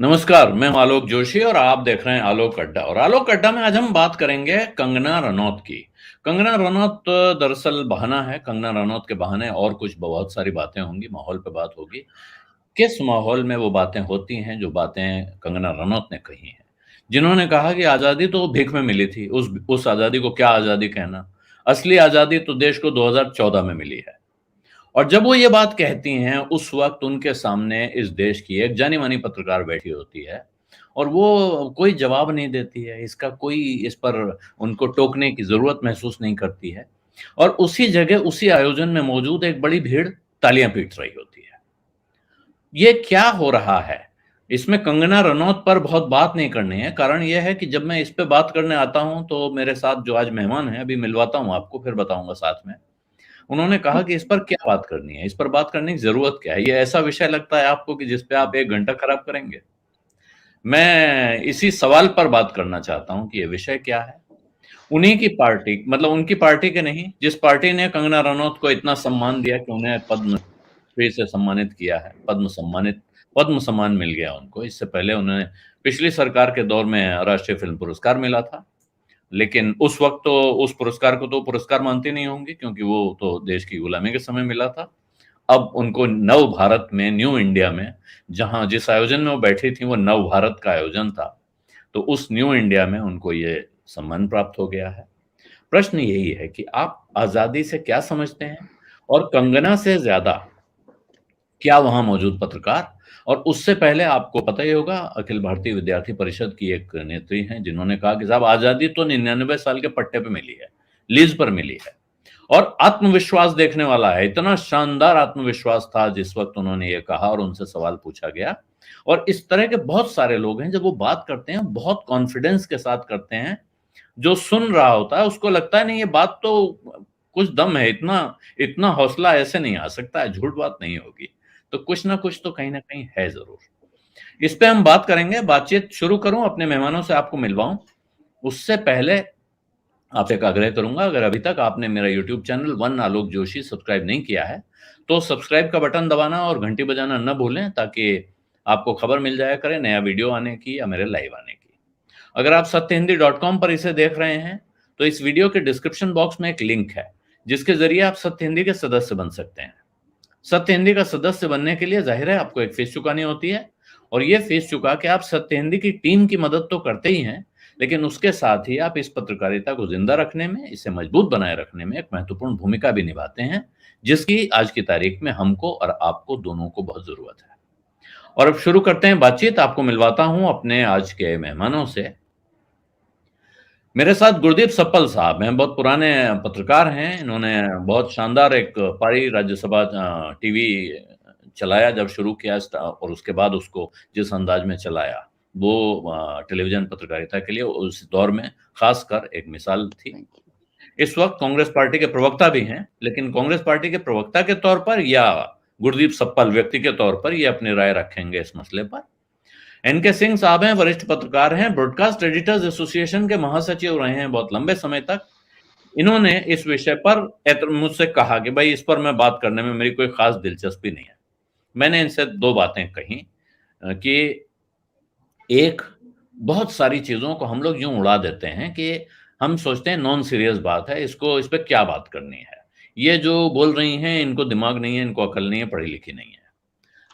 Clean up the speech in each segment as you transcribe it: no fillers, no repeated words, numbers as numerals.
नमस्कार, मैं हूं आलोक जोशी और आप देख रहे हैं आलोक अड्डा। और आलोक अड्डा में आज हम बात करेंगे कंगना रनौत की। कंगना रनौत दरअसल बहाना है। कंगना रनौत के बहाने और कुछ बहुत सारी बातें होंगी, माहौल पे बात होगी। किस माहौल में वो बातें होती हैं जो बातें कंगना रनौत ने कही हैं? जिन्होंने कहा कि आज़ादी तो भीख में मिली थी, उस आज़ादी को क्या आज़ादी कहना? असली आज़ादी तो देश को 2014 में मिली है। और जब वो ये बात कहती हैं, उस वक़्त उनके सामने इस देश की एक जानी-मानी पत्रकार बैठी होती है और वो कोई जवाब नहीं देती है। इसका कोई इस पर उनको टोकने की ज़रूरत महसूस नहीं करती है और उसी जगह, उसी आयोजन में मौजूद एक बड़ी भीड़ तालियाँ पीट रही होती है। ये क्या हो रहा है? इसमें कंगना रनौत पर बहुत बात नहीं करनी है। कारण ये है कि जब मैं इस पे बात करने आता हूँ, तो मेरे साथ जो आज मेहमान हैं, अभी मिलवाता हूँ आपको, फिर बताऊँगा साथ में। उन्होंने कहा कि इस पर क्या बात करनी है? इस पर बात करने की ज़रूरत क्या है? ये ऐसा विषय लगता है आपको कि जिस पे आप 1 घंटा खराब करेंगे? मैं इसी सवाल पर बात करना चाहता हूँ कि ये विषय क्या है? उन्हीं की पार्टी मतलब उनकी पार्टी के नहीं, जिस पार्टी ने कंगना रनौत को इतना सम्मान दिया कि उन्हें पद्मश्री से सम्मानित किया है, पद्म सम्मान मिल गया उनको। इससे पहले उन्हें पिछली सरकार के दौर में राष्ट्रीय फ़िल्म पुरस्कार मिला था। लेकिन उस वक़्त तो उस पुरस्कार को तो पुरस्कार मानती नहीं होंगी क्योंकि वो तो देश की गुलामी के समय मिला था। अब उनको नव भारत में, न्यू इंडिया में, जहाँ जिस आयोजन में वो बैठी थीं, वो नव भारत का आयोजन था। तो उस न्यू इंडिया में उनको ये सम्मान प्राप्त हो गया है। प्रश्न यही है कि आप आज़ादी से क्या समझते हैं? और कंगना से ज़्यादा क्या वहाँ मौजूद पत्रकार? और उससे पहले आपको पता ही होगा, अखिल भारतीय विद्यार्थी परिषद की एक नेत्री हैं, जिन्होंने कहा कि साहब आज़ादी तो 99 साल के पट्टे पे मिली है, लीज़ पर मिली है। और आत्मविश्वास देखने वाला है, इतना शानदार आत्मविश्वास था जिस वक़्त उन्होंने ये कहा और उनसे सवाल पूछा गया। और इस तरह के बहुत सारे लोग हैं, जब वो बात करते हैं, बहुत कॉन्फिडेंस के साथ करते हैं। जो सुन रहा होता है, उसको लगता है नहीं ये बात तो कुछ दम है, इतना इतना हौसला ऐसे नहीं आ सकता है, झूठ बात नहीं होगी। तो कुछ ना कुछ तो कहीं न कहीं है ज़रूर। इस पे हम बात करेंगे, बातचीत शुरू करूँ, अपने मेहमानों से आपको मिलवाऊँ? उससे पहले आपसे एक आग्रह करूँगा, अगर अभी तक आपने मेरा यूट्यूब चैनल वन आलोक जोशी सब्सक्राइब नहीं किया है, तो सब्सक्राइब का बटन दबाना और घंटी बजाना ना भूलें, ताकि आपको खबर मिल जाया करे नया वीडियो आने की या मेरे लाइव आने की। अगर आप सत्यहिंदी.com पर इसे देख रहे हैं, तो इस वीडियो के डिस्क्रिप्शन बॉक्स में एक लिंक है, जिसके ज़रिए आप सत्य हिंदी के सदस्य बन सकते हैं। सत्य हिंदी का सदस्य बनने के लिए ज़ाहिर है आपको एक फ़ीस चुकानी होती है और ये फ़ीस चुका के आप सत्य हिंदी की टीम की मदद तो करते ही हैं, लेकिन उसके साथ ही आप इस पत्रकारिता को ज़िंदा रखने में, इसे मजबूत बनाए रखने में एक महत्वपूर्ण भूमिका भी निभाते हैं, जिसकी आज की तारीख में हमको और आपको दोनों को बहुत ज़रूरत है। और अब शुरू करते हैं बातचीत, आपको मिलवाता हूँ अपने आज के मेहमानों से। मेरे साथ गुरदीप सप्पल साहब हैं, बहुत पुराने पत्रकार हैं। इन्होंने बहुत शानदार एक पारी राज्यसभा टीवी चलाया, जब शुरू किया और उसके बाद उसको जिस अंदाज में चलाया, वो टेलीविज़न पत्रकारिता के लिए उस दौर में खासकर एक मिसाल थी। इस वक़्त कांग्रेस पार्टी के प्रवक्ता भी हैं, लेकिन कांग्रेस पार्टी के प्रवक्ता के तौर पर या गुरदीप सप्पल व्यक्ति के तौर पर ये अपनी राय रखेंगे इस मसले पर। एनके सिंह साहब हैं, वरिष्ठ पत्रकार हैं, ब्रॉडकास्ट एडिटर्स एसोसिएशन के महासचिव रहे हैं बहुत लंबे समय तक। इन्होंने इस विषय पर मुझसे कहा कि भाई इस पर मैं बात करने में मेरी कोई खास दिलचस्पी नहीं है। मैंने इनसे 2 बातें कहीं कि एक, बहुत सारी चीज़ों को हम लोग यूँ उड़ा देते हैं कि हम सोचते हैं नॉन सीरियस बात है, इस पे क्या बात करनी है? ये जो बोल रही हैं, इनको दिमाग नहीं है, इनको अकल नहीं है, पढ़ी-लिखी नहीं है।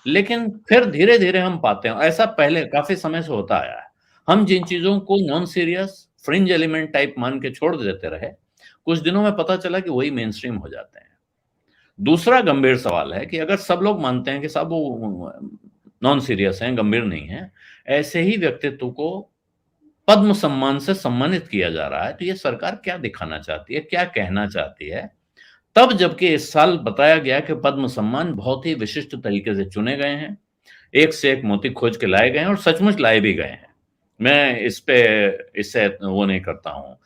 लेकिन फिर धीरे-धीरे हम पाते हैं, ऐसा पहले काफ़ी समय से होता आया है। हम जिन चीज़ों को non serious, fringe element type मान के छोड़ देते रहे, कुछ दिनों में पता चला कि वही मेनस्ट्रीम हो जाते हैं। दूसरा गंभीर सवाल है कि अगर सब लोग मानते हैं कि साहब वो नॉन सीरियस हैं, गंभीर नहीं हैं, ऐसे ही व्यक्तित्व को पद्म सम्मान से सम्मानित किया जा रहा है, तो ये सरकार क्या दिखाना चाहती है, क्या कहना चाहती है? तब जबकि इस साल बताया गया कि पद्म सम्मान बहुत ही विशिष्ट तरीके से चुने गए हैं, एक से एक मोती खोज के लाए गए हैं और सचमुच लाए भी गए हैं। मैं इससे वो नहीं करता हूँ,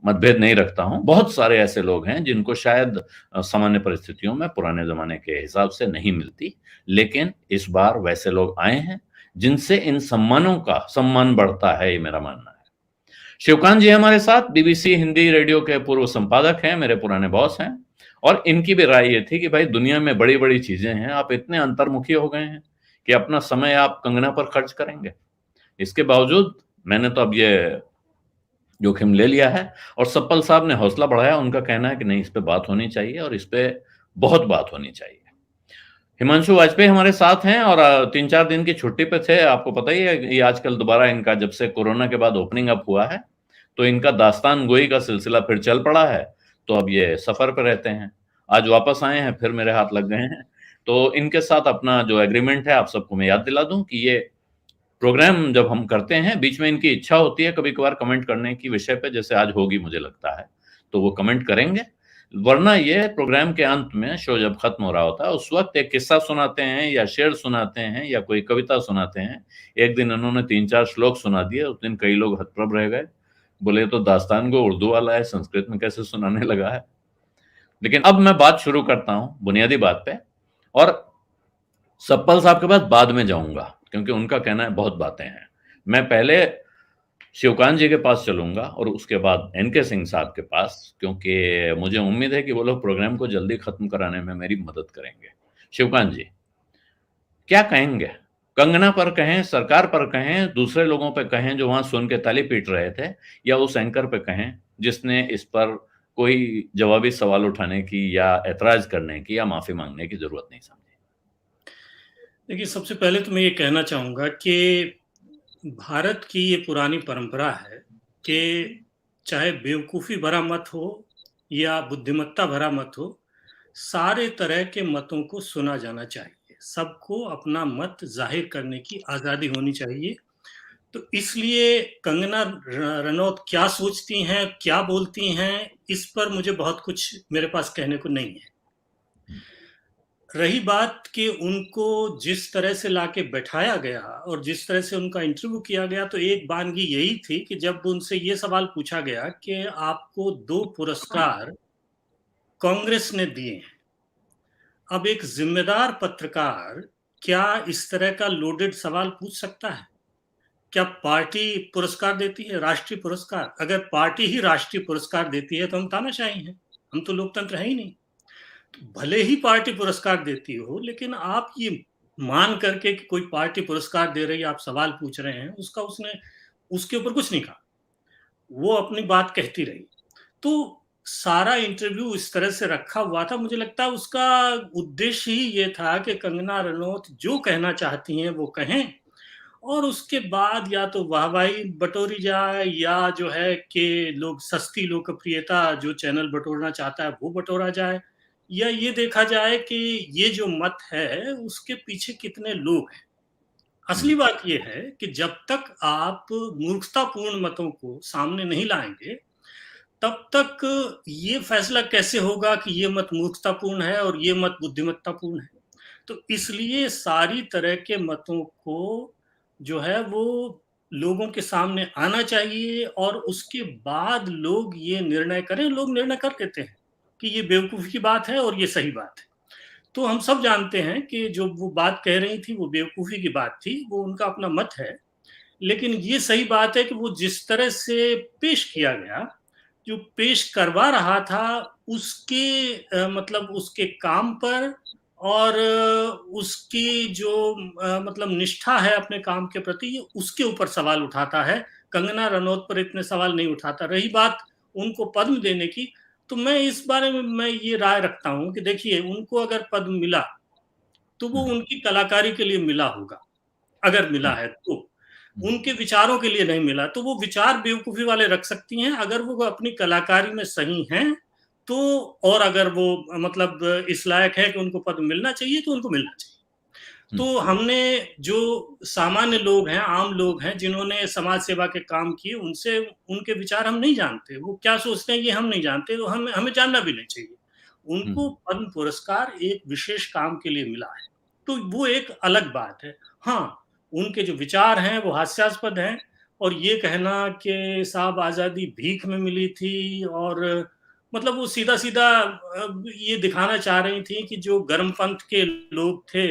मतभेद नहीं रखता हूँ। बहुत सारे ऐसे लोग हैं जिनको शायद सामान्य परिस्थितियों में पुराने ज़माने के हिसाब से नहीं मिलती, लेकिन इस बार वैसे लोग आए हैं, जिनसे इन सम्मानों का सम्मान बढ़ता है, ये मेरा मानना है। शिवकांत जी हमारे साथ बीबीसी हिंदी रेडियो के पूर्व संपादक हैं, मेरे पुराने बॉस हैं और इनकी भी राय ये थी कि भाई दुनिया में बड़ी-बड़ी चीज़ें हैं, आप इतने अंतर्मुखी हो गए हैं कि अपना समय आप कंगना पर खर्च करेंगे? इसके बावजूद मैंने तो अब ये जोखिम ले लिया है और सप्पल साहब ने हौसला बढ़ाया, उनका कहना है कि नहीं, इस पे बात होनी चाहिए और इस पे बहुत बात होनी चाहिए। हिमांशु वाजपेयी हमारे साथ हैं और 3-4 दिन की छुट्टी पे थे। आपको पता ही है, ये आजकल दोबारा इनका जब से कोरोना के बाद ओपनिंग अप हुआ है, तो इनका दास्तान गोई का सिलसिला फिर चल पड़ा है, तो अब ये सफ़र पे रहते हैं। आज वापस आए हैं, फिर मेरे हाथ लग गए हैं। तो इनके साथ अपना जो एग्रीमेंट है, आप सबको मैं याद दिला दूँ कि ये प्रोग्राम जब हम करते हैं, बीच में इनकी इच्छा होती है कभी-कभार कमेंट करने की विषय पे, जैसे आज होगी मुझे लगता है, तो वो कमेंट करेंगे। वरना ये प्रोग्राम के अंत में शो जब खत्म हो रहा होता है, उस वक़्त एक किस्सा सुनाते हैं या शेर सुनाते हैं या कोई कविता सुनाते हैं। एक दिन उन्होंने 3-4 श्लोक सुना दिए, उस दिन कई लोग हतप्रभ रह गए। बोले ये तो दास्तान गो उर्दू वाला है, संस्कृत में कैसे सुनाने लगा है? लेकिन अब मैं बात शुरू करता हूँ बुनियादी बात पे और सप्पल साहब के पास बाद में जाऊँगा, क्योंकि उनका कहना है बहुत बातें हैं। मैं पहले शिवकांत जी के पास चलूँगा और उसके बाद एनके सिंह साहब के पास, क्योंकि मुझे उम्मीद है कि वो लोग प्रोग्राम को जल्दी खत्म कराने में मेरी मदद करेंगे। शिवकांत जी, क्या कहेंगे? कंगना पर कहें, सरकार पर कहें, दूसरे लोगों पे कहें जो वहाँ सुन के ताली पीट रहे थे, या उस एंकर पे कहें जिसने इस पर कोई जवाबी सवाल उठाने की या ऐतराज़ करने की या माफ़ी माँगने की ज़रूरत नहीं समझी? देखिए, सबसे पहले तो मैं ये कहना चाहूँगा कि भारत की ये पुरानी परंपरा है कि चाहे बेवकूफ़ी भरा मत हो या बुद्धिमत्ता भरा मत हो, सारे तरह के मतों को सुना जाना चाहिए। सबको अपना मत ज़ाहिर करने की आज़ादी होनी चाहिए। तो इसलिए कंगना रनौत क्या सोचती हैं, क्या बोलती हैं, इस पर मुझे बहुत कुछ मेरे पास कहने को नहीं है। रही बात कि उनको जिस तरह से लाके बैठाया गया और जिस तरह से उनका इंटरव्यू किया गया, तो एक बानगी यही थी कि जब उनसे ये सवाल पूछा गया कि आपको 2 पुरस्कार कांग्रेस ने दिए हैं। अब एक ज़िम्मेदार पत्रकार क्या इस तरह का लोडेड सवाल पूछ सकता है? क्या पार्टी पुरस्कार देती है, राष्ट्रीय पुरस्कार? अगर पार्टी ही राष्ट्रीय पुरस्कार देती है, तो हम तानाशाही हैं, हम तो लोकतंत्र हैं ही नहीं। भले ही पार्टी पुरस्कार देती हो, लेकिन आप ये मान करके कि कोई पार्टी पुरस्कार दे रही है, आप सवाल पूछ रहे हैं, उसका उसने उसके ऊपर कुछ नहीं कहा। वो अपनी बात कहती रही। तो सारा इंटरव्यू इस तरह से रखा हुआ था, मुझे लगता है उसका उद्देश्य ही ये था कि कंगना रनौत जो कहना चाहती हैं, वो कहें और उसके बाद या तो वाहवाही बटोरी जाए या जो है कि लोग सस्ती लोकप्रियता जो चैनल बटोरना चाहता है वो बटोरा जाए, या ये देखा जाए कि ये जो मत है उसके पीछे कितने लोग हैं। असली हुँ, बात ये है कि जब तक आप मूर्खतापूर्ण मतों को सामने नहीं लाएंगे, तब तक ये फैसला कैसे होगा कि ये मत मूर्खतापूर्ण है और ये मत बुद्धिमत्तापूर्ण है। तो इसलिए सारी तरह के मतों को जो है वो लोगों के सामने आना चाहिए और उसके बाद लोग ये निर्णय करें। लोग निर्णय कर लेते हैं कि ये बेवकूफ़ी की बात है और ये सही बात है। तो हम सब जानते हैं कि जो वो बात कह रही थी वो बेवकूफ़ी की बात थी, वो उनका अपना मत है। लेकिन ये सही बात है कि वो जिस तरह से पेश किया गया, जो पेश करवा रहा था उसके मतलब उसके काम पर और उसकी जो मतलब निष्ठा है अपने काम के प्रति, ये उसके ऊपर सवाल उठाता है। कंगना रनौत पर इतने सवाल नहीं उठाता। रही बात उनको पद्म देने की, तो मैं इस बारे में मैं ये राय रखता हूँ कि देखिए, उनको अगर पद्म मिला, तो वो हुँ, उनकी कलाकारी के लिए मिला होगा, अगर मिला हुँ, है तो। हुँ, उनके विचारों के लिए नहीं मिला, तो वो विचार बेवकूफ़ी वाले रख सकती हैं, अगर वो अपनी कलाकारी में सही हैं, तो और अगर वो मतलब इस लायक है कि उनको पद्म मिलना चाहिए, तो उनको मिलना चाहिए। हुँ, तो हमने जो सामान्य लोग हैं, आम लोग हैं, जिन्होंने समाज सेवा के काम किए, उनसे उनके विचार हम नहीं जानते। वो क्या सोचते हैं, ये हम नहीं जानते, तो हमें हमें जानना भी नहीं चाहिए। हुँ, उनको पद्म पुरस्कार एक विशेष काम के लिए मिला है, तो वो एक अलग बात है। हाँ, उनके जो विचार हैं, वो हास्यास्पद हैं और ये कहना कि साहब आज़ादी भीख में मिली थी और मतलब वो सीधा-सीधा ये दिखाना चाह रही थी कि जो गर्मपंथ के लोग थे,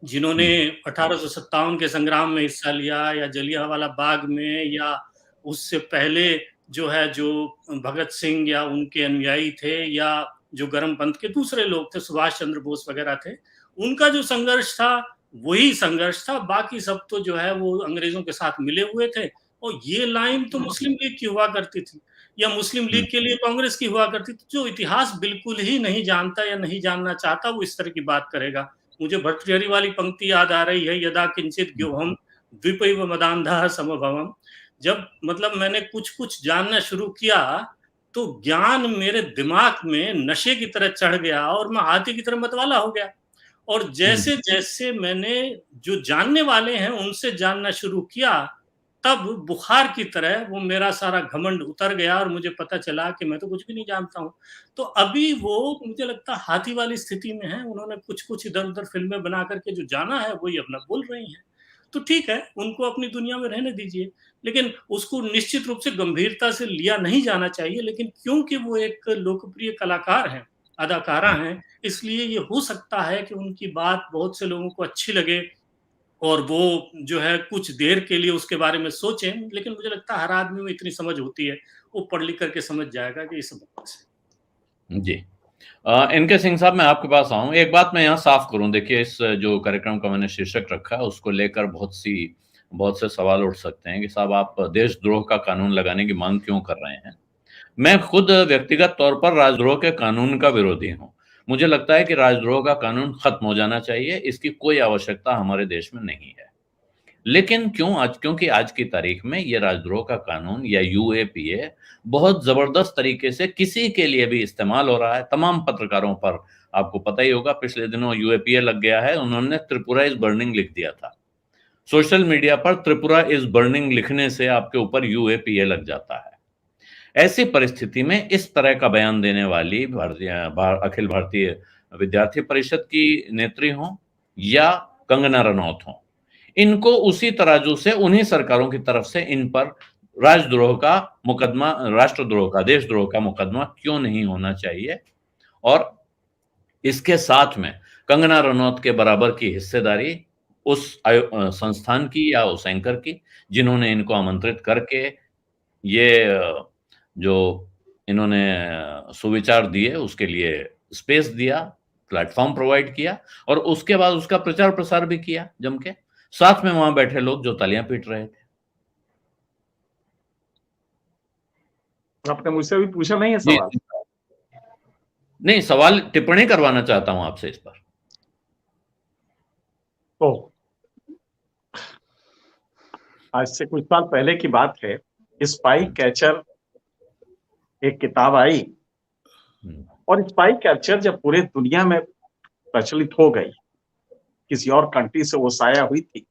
जिन्होंने हुँ, 1857 के संग्राम में हिस्सा लिया या जलियांवाला बाग में या उससे पहले जो है जो भगत सिंह या उनके अनुयायी थे या जो गर्मपंथ के दूसरे लोग थे, सुभाष चंद्र बोस वगैरह थे, उनका जो संघर्ष था वही संघर्ष था, बाकी सब तो जो है वो अंग्रेजों के साथ मिले हुए थे। और ये लाइन तो मुस्लिम लीग की हुआ करती थी, या मुस्लिम लीग के लिए कांग्रेस की हुआ करती थी। जो इतिहास बिल्कुल ही नहीं जानता या नहीं जानना चाहता, वो इस तरह की बात करेगा। मुझे भर्तृहरि वाली पंक्ति याद आ रही है, यदा किंचित ग्योहम द्विपैव मदान्धः समभवम्। जब मतलब मैंने कुछ-कुछ जानना शुरू किया, तो ज्ञान मेरे दिमाग में नशे की तरह चढ़ गया और मैं हाथी की तरह मतवाला हो गया। और जैसे-जैसे मैंने जो जानने वाले हैं उनसे जानना शुरू किया, तब बुखार की तरह वो मेरा सारा घमंड उतर गया और मुझे पता चला कि मैं तो कुछ भी नहीं जानता हूँ। तो अभी वो मुझे लगता है हाथी वाली स्थिति में हैं, उन्होंने कुछ-कुछ इधर-उधर फ़िल्में बना कर के जो जाना है वही अपना बोल रही हैं। तो ठीक है, उनको अपनी दुनिया में रहने दीजिए, लेकिन उसको निश्चित रूप से गंभीरता से लिया नहीं जाना चाहिए। लेकिन क्योंकि वो एक लोकप्रिय कलाकार हैं, अदाकारा हैं, इसलिए ये हो सकता है कि उनकी बात बहुत से लोगों को अच्छी लगे और वो जो है कुछ देर के लिए उसके बारे में सोचें। लेकिन मुझे लगता है हर आदमी में इतनी समझ होती है, वो पढ़ लिख करके समझ जाएगा कि ये सब बकवास है। जी। इनके सिंह साहब, मैं आपके पास आऊँ। एक बात मैं यहाँ साफ करूँ, देखिए इस जो कार्यक्रम का मैंने शीर्षक रखा है उसको लेकर बहुत से सवाल उठ सकते हैं कि साहब आप देशद्रोह का कानून लगाने की माँग क्यों कर रहे हैं? मैं खुद व्यक्तिगत तौर पर राजद्रोह के कानून का विरोधी हूँ। मुझे लगता है कि राजद्रोह का कानून खत्म हो जाना चाहिए, इसकी कोई आवश्यकता हमारे देश में नहीं है। लेकिन क्योंकि आज की तारीख में ये राजद्रोह का कानून या यूएपीए बहुत ज़बरदस्त तरीके से किसी के लिए भी इस्तेमाल हो रहा है, तमाम पत्रकारों पर। आपको पता ही होगा, पिछले दिनों यूएपीए लग गया है, उन्होंने त्रिपुरा इज़ बर्निंग लिख दिया था। सोशल मीडिया पर त्रिपुरा इज़ बर्निंग लिखने से आपके ऊपर यूएपीए लग जाता है। ऐसी परिस्थिति में इस तरह का बयान देने वाली अखिल भारतीय विद्यार्थी परिषद की नेत्री हों या कंगना रनौत हों, इनको उसी तराजू से उन्हीं सरकारों की तरफ से इन पर राजद्रोह का मुकदमा, राष्ट्रद्रोह का, देशद्रोह का मुकदमा क्यों नहीं होना चाहिए? और इसके साथ में कंगना रनौत के बराबर की हिस्सेदारी उस संस्थान की या उस एंकर की, जिन्होंने इनको आमंत्रित करके ये जो इन्होंने सुविचार दिए, उसके लिए स्पेस दिया, प्लेटफ़ॉर्म प्रोवाइड किया और उसके बाद उसका प्रचार-प्रसार भी किया जम के। साथ में वहाँ बैठे लोग जो तालियाँ पीट रहे थे। आपने मुझसे अभी पूछा नहीं है जी। सवाल? नहीं, सवाल टिप्पणी करवाना चाहता हूँ आपसे इस पर। तो आज से कुछ साल पहले की बात है, स्पाई कैचर एक किताब आई और स्पाई कैचर जब पूरे दुनिया में प्रचलित हो गई, किसी और कंट्री से वो शाया हुई थी,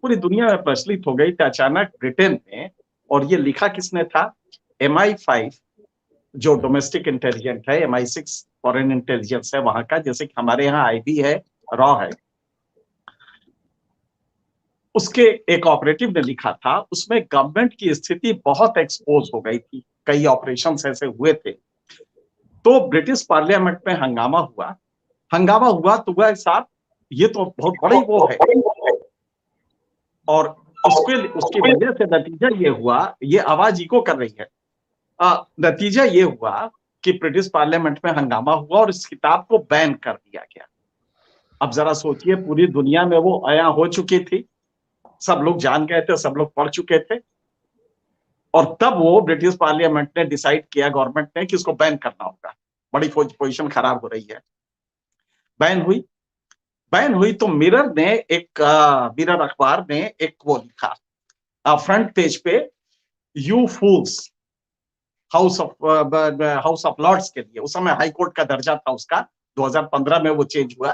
पूरी दुनिया में प्रचलित हो गई, तो अचानक ब्रिटेन में, और ये लिखा किसने था? MI5 जो डोमेस्टिक इंटेलिजेंस है, MI6 फॉरेन इंटेलिजेंस है वहां का, जैसे कि हमारे यहाँ आईबी है, रॉ है, उसके एक ऑपरेटिव ने लिखा था। उसमें गवर्नमेंट की स्थिति बहुत एक्सपोज हो गई थी, कई ऑपरेशंस ऐसे हुए थे। तो ब्रिटिश पार्लियामेंट में हंगामा हुआ तो वह साहब ये तो बहुत बड़ी वो है, और उसकी वजह से नतीजा ये हुआ, ये आवाज इको कर रही है, नतीजा ये हुआ कि ब्रिटिश पार्लियामेंट में हंगामा हुआ और इस किताब को बैन कर दिया गया। अब जरा सोचिए, पूरी दुनिया में वो आया हो चुकी थी, सब लोग जान गए थे, सब लोग पढ़ चुके थे, और तब वो ब्रिटिश पार्लियामेंट ने डिसाइड किया, गवर्नमेंट ने, कि इसको बैन करना होगा। बड़ी पोजीशन खराब हो रही है। बैन हुई तो मिरर अखबार ने एक वो लिखा फ्रंट पेज पे, you fools, House of Lords के लिए। उस समय हाई कोर्ट का दर्जा था उसका, 2015 में वो चेंज हुआ।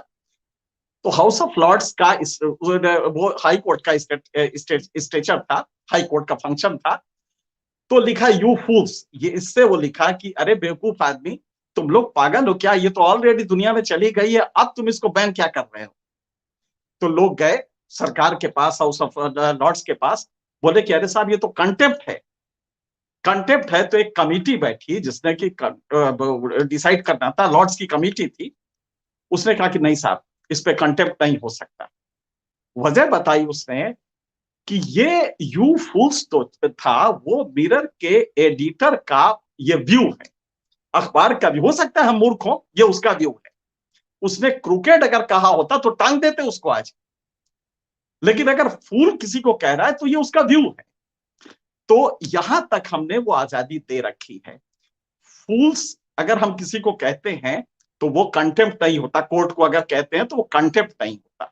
तो हाउस ऑफ लॉर्ड्स का वो हाई कोर्ट का स्टेचर था, हाई कोर्ट का फंक्शन था। तो लिखा यू फूल्स, ये इससे वो लिखा कि अरे बेवकूफ आदमी, तुम लोग पागल हो क्या? ये तो ऑलरेडी दुनिया में चली गई है, अब तुम इसको बैन क्या कर रहे हो? तो लोग गए सरकार के पास, हाउस ऑफ लॉर्ड्स के पास, बोले कि अरे साहब ये तो कंटेम्प्ट है। कंटेम्प्ट है तो एक कमिटी बैठी जिसने कि डिसाइड करना था, लॉर्ड्स की कमिटी थी। उसने कहा कि नहीं साहब, इस पे कंटेम्प्ट नहीं हो सकता। वजह बताई उसने कि ये यू फूल्स तो था वो मिरर के एडिटर का ये व्यू है, अखबार का भी हो सकता है हम मूर्ख हों, ये उसका व्यू है। उसने क्रूकेड अगर कहा होता तो टांग देते उसको आज, लेकिन अगर फूल किसी को कह रहा है तो ये उसका व्यू है। तो यहां तक हमने वो आजादी दे रखी है। फूल्स अगर हम किसी को कहते हैं तो वो कंटेम्प्ट नहीं होता, कोर्ट को अगर कहते हैं तो वो कंटेम्प्ट नहीं होता।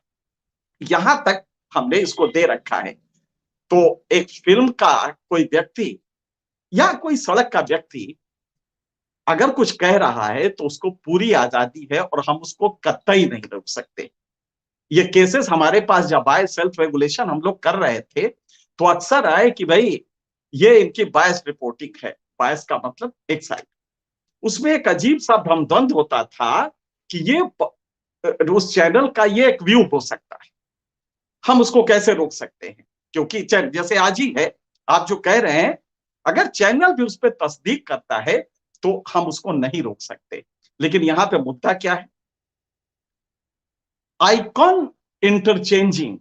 यहां तक हमने इसको दे रखा है। तो एक फिल्म का कोई व्यक्ति या कोई सड़क का व्यक्ति अगर कुछ कह रहा है तो उसको पूरी आजादी है और हम उसको कतई नहीं रोक सकते। ये केसेस हमारे पास जब आए, सेल्फ रेगुलेशन हम लोग कर रहे थे, तो अक्सर आए कि भाई ये इनकी बायस रिपोर्टिंग है। बायस का मतलब एक साइड। उसमें एक अजीब सा भ्रमद्वंद होता था कि ये उस चैनल का ये एक व्यू हो सकता है, हम उसको कैसे रोक सकते हैं? क्योंकि जैसे आज ही है, आप जो कह रहे हैं, अगर चैनल भी उस पर तस्दीक करता है तो हम उसको नहीं रोक सकते। लेकिन यहां पे मुद्दा क्या है? आइकॉन इंटरचेंजिंग,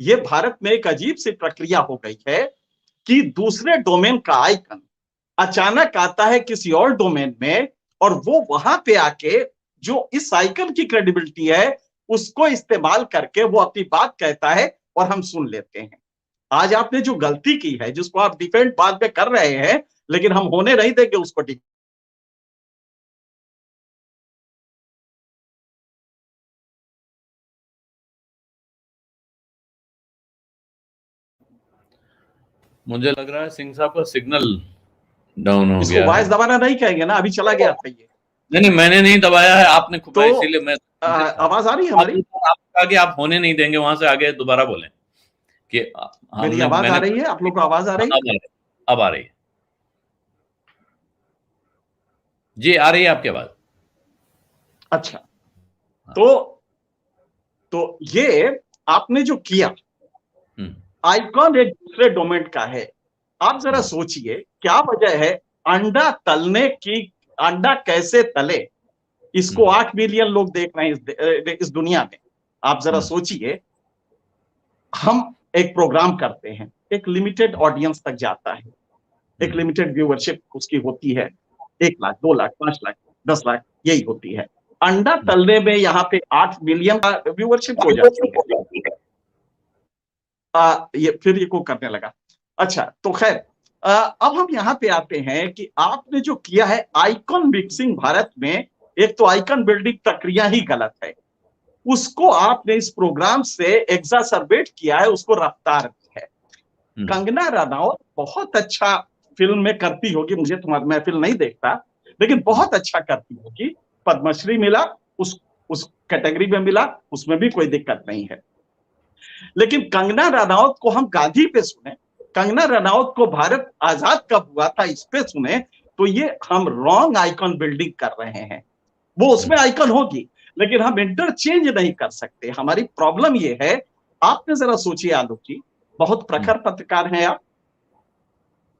ये भारत में एक अजीब सी प्रक्रिया हो गई है कि दूसरे डोमेन का आइकन अचानक आता है किसी और डोमेन में, और वो वहां पे आके जो इस आइकन की क्रेडिबिलिटी है उसको इस्तेमाल करके वो अपनी बात कहता है और हम सुन लेते हैं। आज आपने जो गलती की है, जिसको आप डिफेंड बाद में कर रहे हैं, लेकिन हम होने नहीं देंगे उसको। मुझे लग रहा है सिंह साहब का सिग्नल डाउन हो इसको गया वॉइस है। दबाना नहीं कहेंगे ना, अभी चला गया था ये। नहीं, मैंने नहीं दबाया है, आपने खुपा, इसीलिए मैं आवाज आ रही है हमारी? आप कहा कि आप होने नहीं देंगे, वहां से आगे दोबारा बोलें कि मेरी आवाज आ रही है? आप लोग को आवाज आ रही है? अब आ रही है जी, आ रही है आपकी आवाज। अच्छा, तो ये आपने जो किया, आइकॉन एक दूसरे डोमेन का है। आप जरा सोचिए क्या वजह है अंडा तलने की। अंडा कैसे तले, इसको 8 मिलियन लोग देख रहे हैं इस दुनिया में। आप जरा सोचिए, हम एक प्रोग्राम करते हैं, एक लिमिटेड ऑडियंस तक जाता है, एक लिमिटेड व्यूअरशिप उसकी होती है, 1 लाख 2 लाख 5 लाख 10 लाख यही होती है। अंडा तलने में यहाँ पे 8 मिलियन का व्यूअरशिप हो जाती है। ये फिर ये को करने लगा। अच्छा, तो खैर अब हम यहाँ पे आते हैं कि आपने जो किया है आइकॉन मिक्सिंग भारत में, एक तो आइकॉन बिल्डिंग प्रक्रिया ही गलत है, उसको आपने इस प्रोग्राम से एग्जासर्बेट किया है, उसको रफ्तार दी है। कंगना रनौत बहुत अच्छा फिल्म में करती होगी, मुझे तुम्हारी महफिल नहीं देखता, लेकिन बहुत अच्छा करती होगी। पद्मश्री मिला, उस कैटेगरी में मिला, उसमें भी कोई दिक्कत नहीं है। लेकिन कंगना रनौत को हम गांधी पे सुने, कंगना रनौत को भारत आजाद कब हुआ था इस पे सुने, तो ये हम रॉन्ग आइकॉन बिल्डिंग कर रहे हैं। वो उसमें आइकॉन होगी, लेकिन हम इंटरचेंज नहीं कर सकते। हमारी प्रॉब्लम ये है, आपने जरा सोचिए आलोक जी, बहुत प्रखर पत्रकार हैं आप,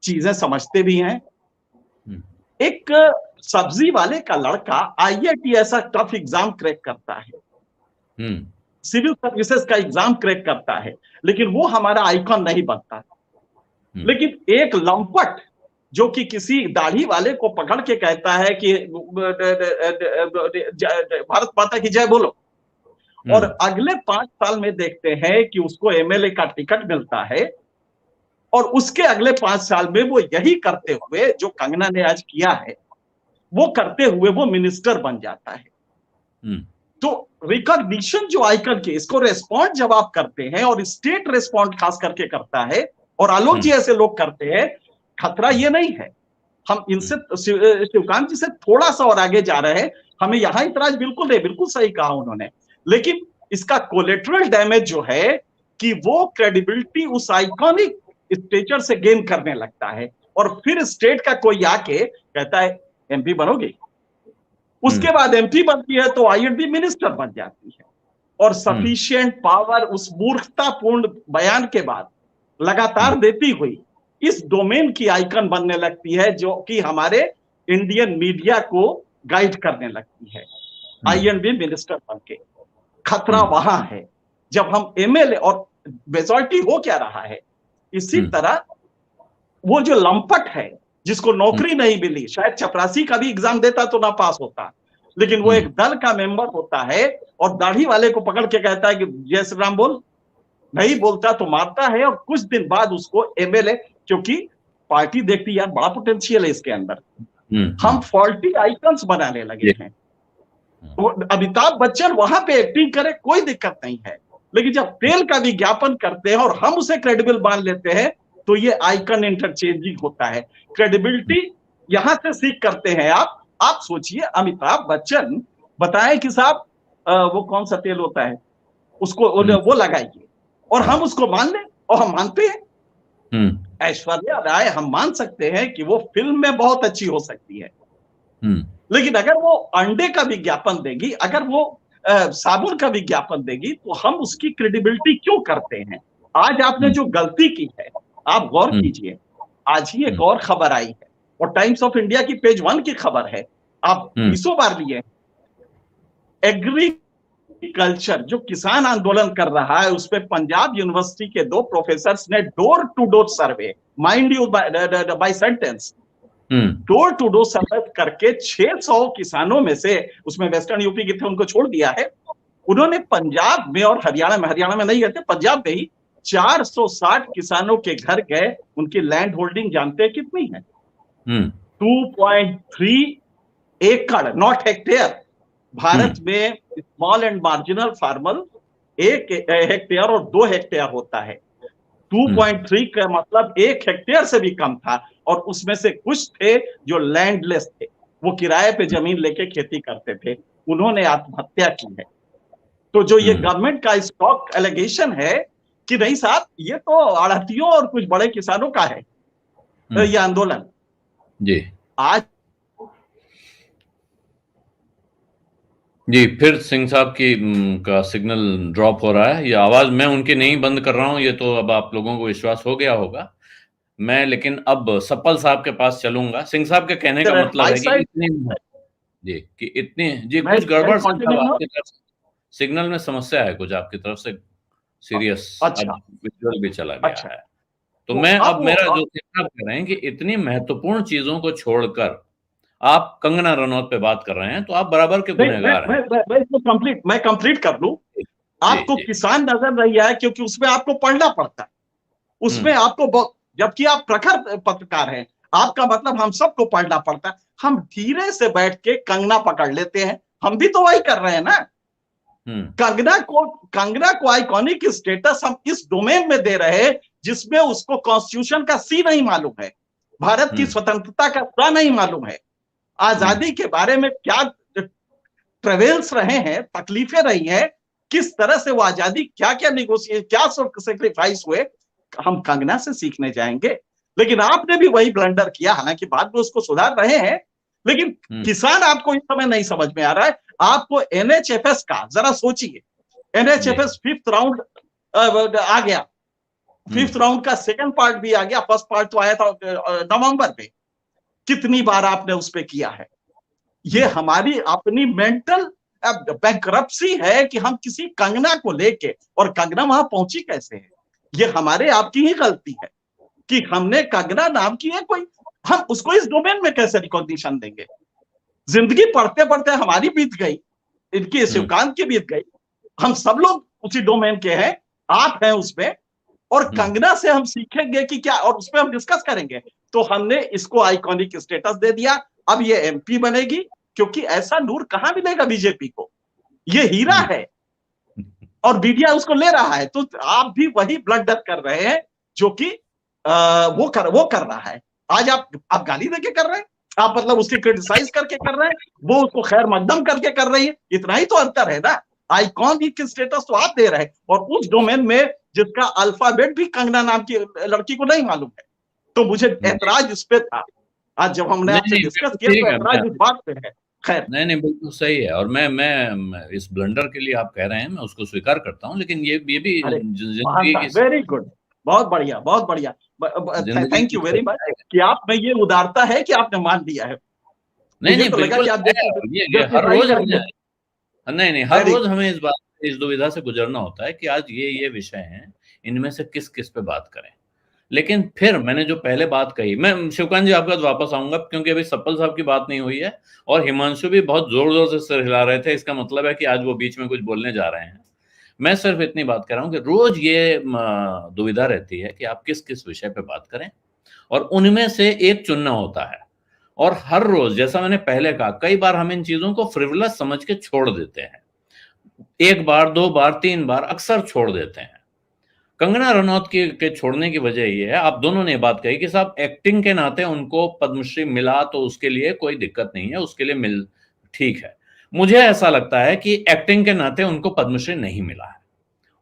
चीजें समझते भी हैं। एक सब्जी वाले का लड़का IIT ऐसा टफ एग्जाम क्रैक करता है, सिविल सर्विसेज का एग्जाम क्रैक करता है, लेकिन वो हमारा आइकॉन नहीं बनता। लेकिन एक लंपट जो कि किसी दाढ़ी वाले को पकड़ के कहता है कि भारत माता की जय बोलो, और अगले 5 साल में देखते हैं कि उसको MLA का टिकट मिलता है, और उसके अगले 5 साल में वो यही करते हुए जो कंगना ने आज किया है, वो करते हुए वो मिनिस्टर बन जाता है। तो रिकॉग्निशन जो आइकन के, इसको रेस्पॉन्ड जब आप करते हैं, और स्टेट रेस्पॉन्ड खास करके करता है, और आलोक जी ऐसे लोग करते हैं, खतरा ये नहीं है। हम इनसे, शिवकांत जी से थोड़ा सा और आगे जा रहे हैं, हमें यहां इतराज बिल्कुल नहीं, बिल्कुल सही कहा उन्होंने, लेकिन इसका कोलेटरल डैमेज जो है कि वो क्रेडिबिलिटी उस आइकॉनिक स्टेचर से गेन करने लगता है, और फिर स्टेट का कोई आके कहता है MP बनोगे, उसके बाद MP बनती है तो IND मिनिस्टर बन जाती है, और सफिशिएंट पावर उस मूर्खतापूर्ण बयान के बाद लगातार देती हुई इस डोमेन की आइकन बनने लगती है, जो कि हमारे इंडियन मीडिया को गाइड करने लगती है, IND मिनिस्टर बन के। खतरा वहां है जब हम MLA, और मेजॉरिटी हो क्या रहा है इसी तरह, वो जो लंपट है जिसको नौकरी नहीं मिली, शायद चपरासी का भी एग्जाम देता तो ना पास होता, लेकिन वो एक दल का मेंबर होता है और दाढ़ी वाले को पकड़ के कहता है कि जय श्री राम बोल, नहीं बोलता तो मारता है, और कुछ दिन बाद उसको एमएलए, क्योंकि पार्टी देखती है यार बड़ा पोटेंशियल है इसके अंदर, हम फॉल्टी आइकन्स बनाने लगे हैं। तो अमिताभ बच्चन वहां पे एक्टिंग करे कोई दिक्कत नहीं है, लेकिन जब तेल का विज्ञापन करते हैं और हम उसे क्रेडिबल मान लेते हैं तो ये आइकन इंटरचेंजिंग होता है। क्रेडिबिलिटी यहां से सीख करते हैं आप सोचिए, अमिताभ बच्चन बताएं कि साहब वो कौन सा तेल होता है, उसको वो लगाइए, और हम उसको मान लें, और हम मानते हैं। ऐश्वर्या राय हम मान सकते हैं कि वो फिल्म में बहुत अच्छी हो सकती है, लेकिन अगर वो अंडे का विज्ञापन देगी, अगर वो साबुन का विज्ञापन देगी, तो हम उसकी क्रेडिबिलिटी क्यों करते हैं? आज आपने जो गलती की है, आप गौर कीजिए, आज ही एक और खबर आई है, और टाइम्स ऑफ इंडिया की पेज 1 की खबर है, आप 20 बार लिए। एग्रीकल्चर जो किसान आंदोलन कर रहा है, उस पर पंजाब यूनिवर्सिटी के 2 प्रोफेसर ने door to door survey, mind you by sentence, door to door survey करके 600 किसानों में से, उसमें वेस्टर्न यूपी के थे उनको छोड़ दिया है, उन्होंने पंजाब में और हरियाणा में नहीं गए थे, पंजाब में ही 460 किसानों के घर गए। उनकी लैंड होल्डिंग जानते हैं कितनी है? 2.3 एकड़, नॉट हेक्टेयर। भारत में small and marginal farmer 1 hectare और 2 हेक्टेयर होता है। 2.3 का मतलब 1 हेक्टेयर से भी कम था, और उसमें से कुछ थे जो लैंडलेस थे, वो किराए पे जमीन लेके खेती करते थे, उन्होंने आत्महत्या की है। तो जो ये गवर्नमेंट का स्टॉक एलिगेशन है कि नहीं साहब, ये तो आढ़तियों और कुछ बड़े किसानों का है ये आंदोलन जी। आज जी, फिर सिंह साहब की का सिग्नल ड्रॉप हो रहा है, ये आवाज मैं उनकी नहीं बंद कर रहा हूं, ये तो अब आप लोगों को विश्वास हो गया होगा। मैं लेकिन अब सप्पल साहब के पास चलूंगा। सिंह साहब के कहने का मतलब है कि इतनी कुछ गड़बड़ आपकी तरफ से, सिग्नल में समस्या है कुछ आपकी तरफ से, सीरियस। अच्छा, अब विजुअल भी चला गया अच्छा, है। तो मैं अब मेरा जो सिंह साहब कह रहे हैं कि इतनी महत्वपूर्ण चीजों को छोड़कर आप कंगना रनौत पे बात कर रहे हैं, तो आप बराबर के गुनहगार हैं। मैं कंप्लीट कर लूं। आपको किसान नजर नहीं आया क्योंकि उसमें आपको पढ़ना पड़ता है, उसमें आपको, जबकि आप प्रखर पत्रकार हैं, आपका मतलब हम सबको पढ़ना पड़ता है। हम धीरे से बैठ के कंगना पकड़ लेते हैं, हम भी तो वही कर रहे हैं ना। कंगना को आइकॉनिक स्टेटस हम इस डोमेन में दे रहे हैं जिसमें उसको कॉन्स्टिट्यूशन का सी नहीं मालूम है, भारत की स्वतंत्रता का सा नहीं मालूम है, आजादी के बारे में क्या ट्रेवल्स रहे हैं, तकलीफें रही हैं, किस तरह से वो आजादी, क्या क्या नेगोशिएट, क्या सेक्रीफाइस हुए, हम कंगना से सीखने जाएंगे। लेकिन आपने भी वही ब्लंडर किया, हालांकि बाद में उसको सुधार रहे हैं, लेकिन किसान आपको इस समय नहीं समझ में आ रहा है। आपको एनएचएफएस का जरा सोचिए, एनएचएफएस 5th राउंड आ गया, 5th राउंड का 2nd पार्ट भी आ गया, 1st पार्ट तो आया था नवंबर में। कितनी बार आपने उस पे किया है? ये हमारी अपनी मेंटल बैंकरप्सी है कि हम किसी कंगना को लेके, और कंगना वहां पहुंची कैसे है, ये हमारे आपकी ही गलती है कि हमने कंगना नाम की है कोई, हम उसको इस डोमेन में कैसे रिकॉग्निशन देंगे? जिंदगी पढ़ते पढ़ते हमारी बीत गई, इनकी शिवकांत की बीत गई, हम सब लोग उसी डोमेन के हैं, आप हैं उसमें, और कंगना से हम सीखेंगे कि क्या, और उसमें हम डिस्कस करेंगे। तो हमने इसको आइकॉनिक स्टेटस दे दिया, अब ये एमपी बनेगी, क्योंकि ऐसा नूर कहां मिलेगा बीजेपी को, ये हीरा है और मीडिया उसको ले रहा है। तो आप भी वही ब्लंडर कर रहे हैं जो कि वो कर रहा है। आज आप गाली देके कर रहे हैं, आप मतलब उसकी क्रिटिसाइज करके कर रहे हैं, वो उसको खैर मकदम करके कर रही है, इतना ही तो अंतर है ना। आइकॉनिक स्टेटस तो आप दे रहे हैं, और उस डोमेन में जिसका अल्फाबेट भी कंगना नाम की लड़की को नहीं मालूम है। तो मुझे ऐतराज इस पे था, आज जब हमने आपसे डिस्कस किया तो ऐतराज इस बात पे है। खैर नहीं बिल्कुल सही है, और मैं इस ब्लंडर के लिए आप कह रहे हैं, मैं उसको स्वीकार करता हूं, लेकिन ये भी वेरी गुड, बहुत बढ़िया, बहुत बढ़िया, थैंक यू वेरी मच कि आप में ये उदारता है कि आपने मान लिया है। नहीं तो बिल्कुल, हर रोज हर रोज हमें इस दुविधा से गुजरना होता है कि आज ये विषय हैं, इनमें से किस पे बात करें। लेकिन फिर मैंने जो पहले बात कही, मैं शिवकांत जी आपका वापस आऊंगा, क्योंकि अभी सप्पल साहब की बात नहीं हुई है, और हिमांशु भी बहुत जोर जोर से सिर हिला रहे थे, इसका मतलब है कि आज वो बीच में कुछ बोलने जा रहे हैं। मैं सिर्फ इतनी बात कर रहा हूं कि रोज ये दुविधा रहती है कि आप किस किस विषय पे बात करें, और उनमें से एक चुनना होता है। और हर रोज, जैसा मैंने पहले कहा, कई बार हम इन चीजों को फ्रिवलस समझ के छोड़ देते हैं, एक बार, दो बार, तीन बार, अक्सर छोड़ देते हैं। कंगना रनौत के छोड़ने की वजह ये है, आप दोनों ने बात कही कि साहब एक्टिंग के नाते उनको पद्मश्री मिला तो उसके लिए कोई दिक्कत नहीं है, उसके लिए मिल ठीक है। मुझे ऐसा लगता है कि एक्टिंग के नाते उनको पद्मश्री नहीं मिला है।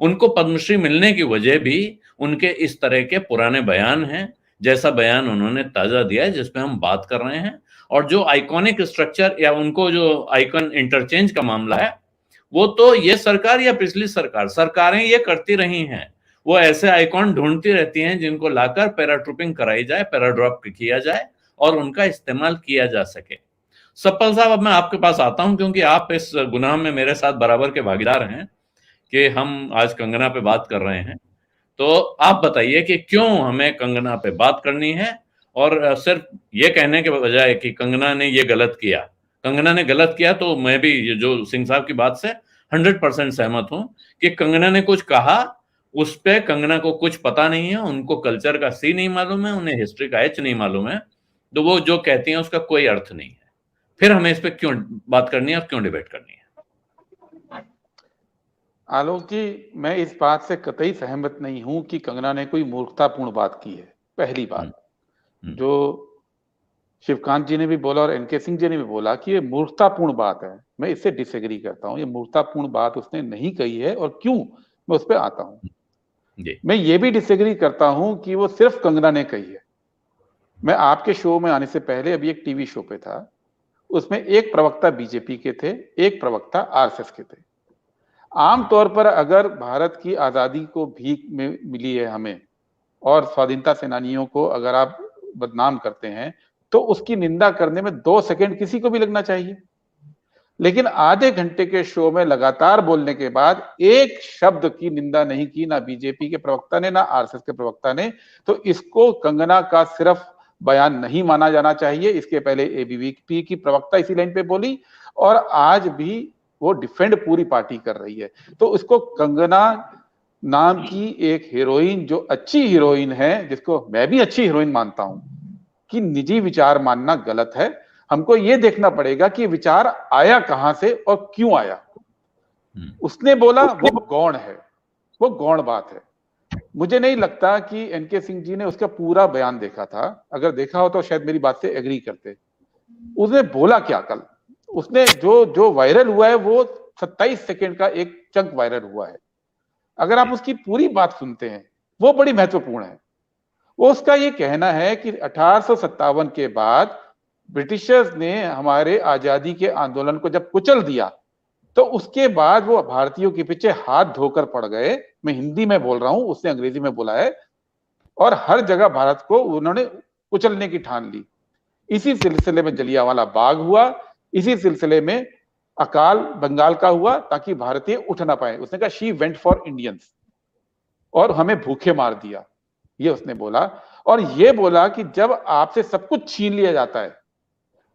उनको पद्मश्री मिलने की वजह भी उनके इस तरह के पुराने बयान हैं, जैसा बयान उन्होंने ताजा दिया है जिसपे हम बात कर रहे हैं, और जो आइकॉनिक स्ट्रक्चर या उनको जो आइकन इंटरचेंज का मामला है, वो तो ये सरकार या पिछली सरकारें ये करती रही हैं। वो ऐसे आइकॉन ढूंढती रहती हैं जिनको लाकर पैराट्रूपिंग कराई जाए, पैराड्रॉप किया जाए और उनका इस्तेमाल किया जा सके। सप्पल साहब, अब मैं आपके पास आता हूं क्योंकि आप इस गुनाह में मेरे साथ बराबर के भागीदार हैं कि हम आज कंगना पे बात कर रहे हैं। तो आप बताइए कि क्यों हमें कंगना पे बात करनी है, और सिर्फ ये कहने के बजाय कि कंगना ने ये गलत किया, कंगना ने गलत किया, तो मैं भी ये जो सिंह साहब की बात से 100% सहमत हूं कि कंगना ने कुछ कहा, उस पे कंगना को कुछ पता नहीं है, उनको कल्चर का सी नहीं मालूम है, उन्हें हिस्ट्री का एच नहीं मालूम है, तो वो जो कहती हैं उसका कोई अर्थ नहीं है। फिर हमें इस पे क्यों बात करनी है और क्यों डिबेट करनी है? आलोक जी, मैं इस बात से कतई सहमत नहीं हूं कि कंगना ने कोई मूर्खतापूर्ण बात की है। पहली बात, जो शिवकांत जी ने भी बोला और एनके सिंह जी ने भी बोला कि ये मूर्खतापूर्ण बात है, मैं इससे डिसएग्री करता हूं। ये मूर्खतापूर्ण बात उसने नहीं कही है, और क्यों, मैं उस पर आता हूं। मैं ये भी डिसएग्री करता हूं कि वो सिर्फ कंगना ने कही है। मैं आपके शो में आने से पहले अभी एक टीवी शो पे था, उसमें एक प्रवक्ता बीजेपी के थे, एक प्रवक्ता आरएसएस के थे। आमतौर पर अगर भारत की आजादी को भीख में मिली है हमें, और स्वाधीनता सेनानियों को अगर आप बदनाम करते हैं, तो उसकी निंदा करने में 2 सेकंड किसी को भी लगना चाहिए। लेकिन आधे घंटे के शो में लगातार बोलने के बाद एक शब्द की निंदा नहीं की, ना बीजेपी के प्रवक्ता ने, ना आरएसएस के प्रवक्ता ने। तो इसको कंगना का सिर्फ बयान नहीं माना जाना चाहिए। इसके पहले एबीवीपी की प्रवक्ता इसी लाइन पे बोली, और आज भी वो डिफेंड पूरी पार्टी कर रही है। तो उसको कंगना नाम की एक हीरोइन, जो अच्छी हीरोइन है, जिसको मैं भी अच्छी हीरोइन मानता हूं, कि निजी विचार मानना गलत है। हमको ये देखना पड़ेगा कि विचार आया कहां से और क्यों आया। उसने बोला वो गौण है, वो गौण बात है। मुझे नहीं लगता कि एनके सिंह जी ने उसका पूरा बयान देखा था। अगर देखा हो तो शायद मेरी बात से एग्री करते। उसने बोला क्या कल, उसने जो वायरल हुआ है वो 27 सेकंड का एक चंक वायरल हुआ है। अगर आप उसकी पूरी बात सुनते हैं, वो बड़ी महत्वपूर्ण है। वो उसका ये कहना है कि 1857 के बाद ब्रिटिशर्स ने हमारे आजादी के आंदोलन को जब कुचल दिया, तो उसके बाद वो भारतीयों के पीछे हाथ धोकर पड़ गए। मैं हिंदी में बोल रहा हूं, उसने अंग्रेजी में बोला है, और हर जगह भारत को उन्होंने कुचलने की ठान ली। इसी सिलसिले में जलियांवाला बाग हुआ, इसी सिलसिले में अकाल बंगाल का हुआ, ताकि भारतीय उठ ना पाए। उसने कहा शी वेंट फॉर इंडियंस, और हमें भूखे मार दिया, ये उसने बोला। और ये बोला कि जब आपसे सब कुछ छीन लिया जाता है,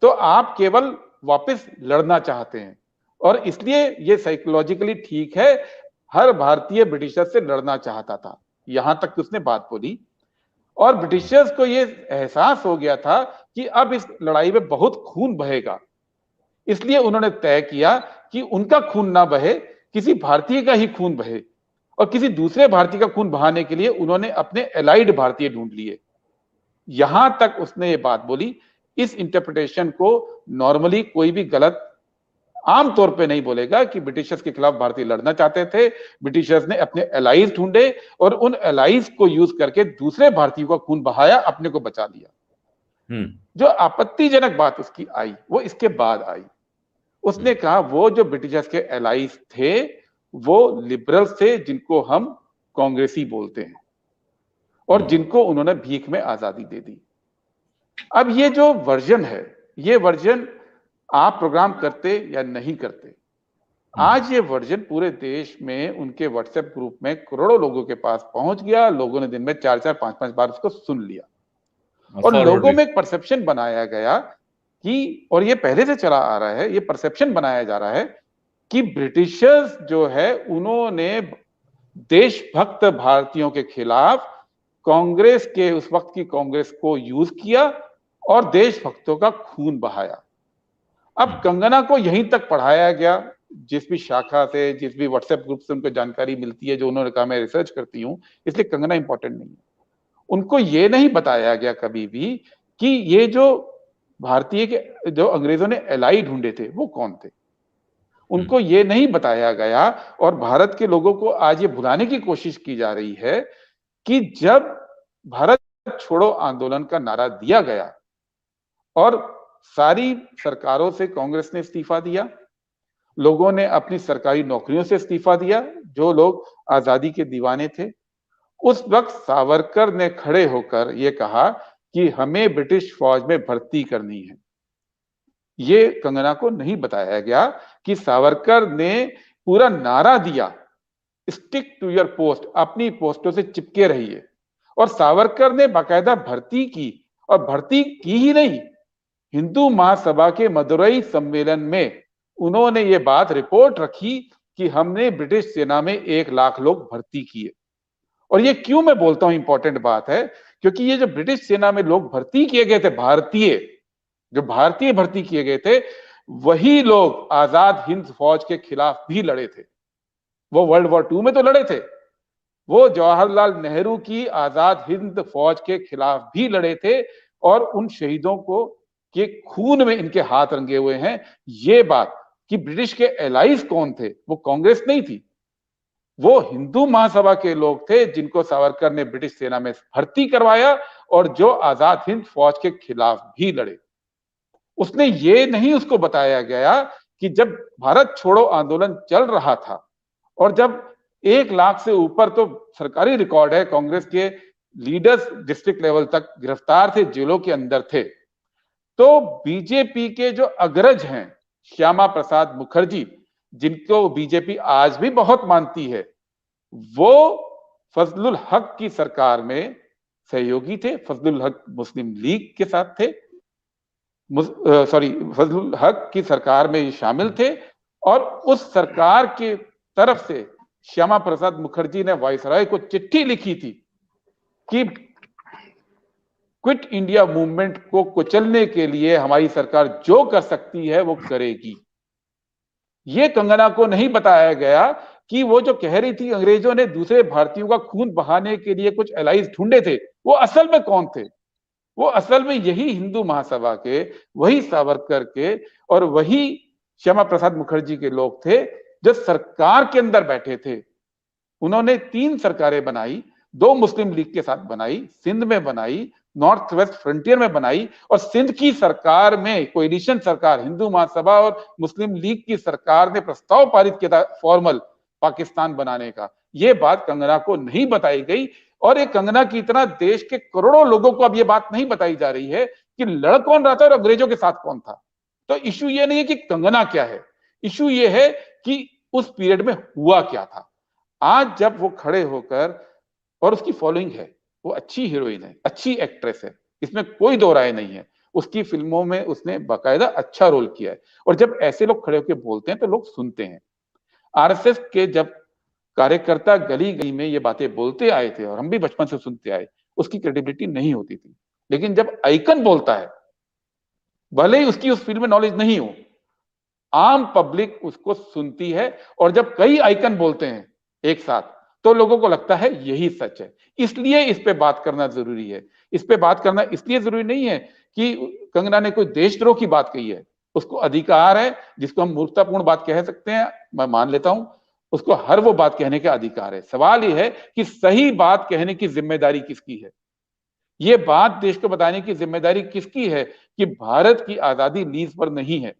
तो आप केवल वापस लड़ना चाहते हैं, और इसलिए ये साइकोलॉजिकली ठीक है। हर भारतीय ब्रिटिशर से लड़ना चाहता था, यहां तक उसने बात बोली। और ब्रिटिशर्स को ये एहसास हो गया था कि अब इस लड़ाई में बहुत खून बहेगा, इसलिए उन्होंने तय किया कि उनका खून ना बहे, किसी भारतीय का ही खून बहे। और किसी दूसरे भारतीय का खून बहाने के लिए उन्होंने अपने एलाइड भारतीय ढूंढ लिए। यहां तक उसने ये बात बोली। इस इंटरप्रिटेशन को नॉर्मली कोई भी गलत आमतौर पे नहीं बोलेगा कि ब्रिटिशर्स के खिलाफ भारतीय लड़ना चाहते थे। ब्रिटिशर्स ने अपने एलाइज ढूंढे, और उन एलाइज को यूज करके दूसरे भारतीयों का खून बहाया, अपने को बचा लिया। जो आपत्तिजनक बात उसकी आई, वो इसके बाद आई। उसने कहा वो जो ब्रिटिशर्स के एलाइज थे, वो लिबरल्स थे, जिनको हम कांग्रेसी बोलते हैं, और जिनको उन्होंने भीख में आजादी दे दी। अब ये जो वर्जन है, ये वर्जन आप प्रोग्राम करते या नहीं करते, आज ये वर्जन पूरे देश में उनके व्हाट्सएप ग्रुप में करोड़ों लोगों के पास पहुंच गया। लोगों ने दिन में 4-4, 5-5 बार उसको सुन लिया, और लोगों में एक परसेप्शन बनाया गया कि, और ये पहले से चला आ रहा है, ये परसेप्शन बनाया जा रहा है कि ब्रिटिशर्स जो है उन्होंने देशभक्त भारतीयों के खिलाफ कांग्रेस के, उस वक्त की कांग्रेस को यूज किया और देशभक्तों का खून बहाया। अब कंगना को यहीं तक पढ़ाया गया, जिस भी शाखा से, जिस भी व्हाट्सएप ग्रुप से उनको जानकारी मिलती है, जो उन्होंने कहा मैं रिसर्च करती हूं, इसलिए कंगना इंपॉर्टेंट नहीं है। उनको ये नहीं बताया गया कभी भी कि ये जो भारतीय के, जो अंग्रेजों ने एलाई ढूंढे थे वो कौन थे। उनको ये नहीं बताया गया, और भारत के लोगों को आज ये भुलाने की कोशिश की जा रही है कि जब भारत छोड़ो आंदोलन का नारा दिया गया और सारी सरकारों से कांग्रेस ने इस्तीफा दिया, लोगों ने अपनी सरकारी नौकरियों से इस्तीफा दिया, जो लोग आजादी के दीवाने थे, उस वक्त सावरकर ने खड़े होकर यह कहा कि हमें ब्रिटिश फौज में भर्ती करनी है। ये कंगना को नहीं बताया गया कि सावरकर ने पूरा नारा दिया, स्टिक टू योर पोस्ट, अपनी पोस्टों से चिपके रहिए, और सावरकर ने बाकायदा भर्ती की, और भर्ती की ही नहीं, हिंदू महासभा के मदुरई सम्मेलन में उन्होंने ये बात रिपोर्ट रखी कि हमने ब्रिटिश सेना में 1 लाख लोग भर्ती किए। और ये क्यों मैं बोलता हूं इंपॉर्टेंट बात है, क्योंकि ये जो ब्रिटिश सेना में लोग भर्ती किए गए थे, जो भारतीय भर्ती किए गए थे, वही लोग आजाद हिंद फौज के खिलाफ भी लड़े थे। वो वर्ल्ड वॉर II में तो लड़े थे, वो जवाहरलाल नेहरू की आजाद हिंद फौज के खिलाफ भी लड़े थे, और उन शहीदों को के खून में इनके हाथ रंगे हुए हैं। ये बात कि ब्रिटिश के एलाइज कौन थे, वो कांग्रेस नहीं थी, वो हिंदू महासभा के लोग थे, जिनको सावरकर ने ब्रिटिश सेना में भर्ती करवाया और जो आजाद हिंद फौज के खिलाफ भी लड़े। उसने ये नहीं उसको बताया गया कि जब भारत छोड़ो आंदोलन चल रहा था, और जब 1 लाख से ऊपर, तो सरकारी रिकॉर्ड है, कांग्रेस के लीडर्स डिस्ट्रिक्ट लेवल तक गिरफ्तार थे, जेलों के अंदर थे, तो बीजेपी के जो अग्रज हैं, श्यामा प्रसाद मुखर्जी, जिनको बीजेपी आज भी बहुत मानती है, वो फजलुल हक की सरकार में सहयोगी थे। फजलुल हक मुस्लिम लीग के साथ थे, फजलुल हक की सरकार में शामिल थे, और उस सरकार की तरफ से श्यामा प्रसाद मुखर्जी ने वायसराय को चिट्ठी लिखी थी कि क्विट इंडिया मूवमेंट को कुचलने के लिए हमारी सरकार जो कर सकती है वो करेगी। ये कंगना को नहीं बताया गया कि वो जो कह रही थी अंग्रेजों ने दूसरे भारतीयों का खून बहाने के लिए कुछ एलाइज ढूंढे थे, वो असल में कौन थे। वो असल में यही हिंदू महासभा के, वही सावरकर के और वही श्यामा प्रसाद मुखर्जी के लोग थे जो सरकार के अंदर बैठे थे। उन्होंने 3 सरकारें बनाई, 2 मुस्लिम लीग के साथ बनाई, सिंध में बनाई, नॉर्थ वेस्ट फ्रंटियर में बनाई, और सिंध की सरकार में कोएलिशन सरकार, हिंदू महासभा और मुस्लिम लीग की सरकार ने प्रस्ताव पारित किया था फॉर्मल पाकिस्तान बनाने का। ये बात कंगना को नहीं बताई गई, और एक कंगना की तरह देश के करोड़ों लोगों को अब ये बात नहीं बताई जा रही है कि लड़ कौन रहा था और अंग्रेजों के साथ कौन था। तो इशू ये नहीं है कि कंगना क्या है, इशू ये है कि उस पीरियड में हुआ क्या था। आज जब वो खड़े होकर, और उसकी फॉलोइंग है, वो अच्छी हीरोइन है, अच्छी एक्ट्रेस है, इसमें कोई दो राय नहीं है, उसकी फिल्मों में उसने बाकायदा अच्छा रोल किया है, और जब ऐसे लोग खड़े होकर बोलते हैं तो लोग सुनते हैं। आरएसएस के जब कार्यकर्ता गली गली में ये बातें बोलते आए थे, और हम भी बचपन से सुनते आए, उसकी क्रेडिबिलिटी नहीं होती थी। लेकिन जब आइकन बोलता है, भले ही उसकी उस फील्ड में नॉलेज नहीं हो, आम पब्लिक उसको सुनती है, और जब कई आइकन बोलते हैं एक साथ तो लोगों को लगता है यही सच है। इसलिए इस पे बात करना जरूरी है। इस पे बात करना इसलिए जरूरी नहीं है कि कंगना ने कोई देशद्रोह की बात कही है, उसको अधिकार है, जिसको हम मूर्खतापूर्ण बात कह सकते हैं, मैं मान लेता हूं, उसको हर वो बात कहने का अधिकार है। सवाल यह है कि सही बात कहने की जिम्मेदारी किसकी है। ये बात देश को बताने की जिम्मेदारी किसकी है कि भारत की आजादी लीज पर नहीं है।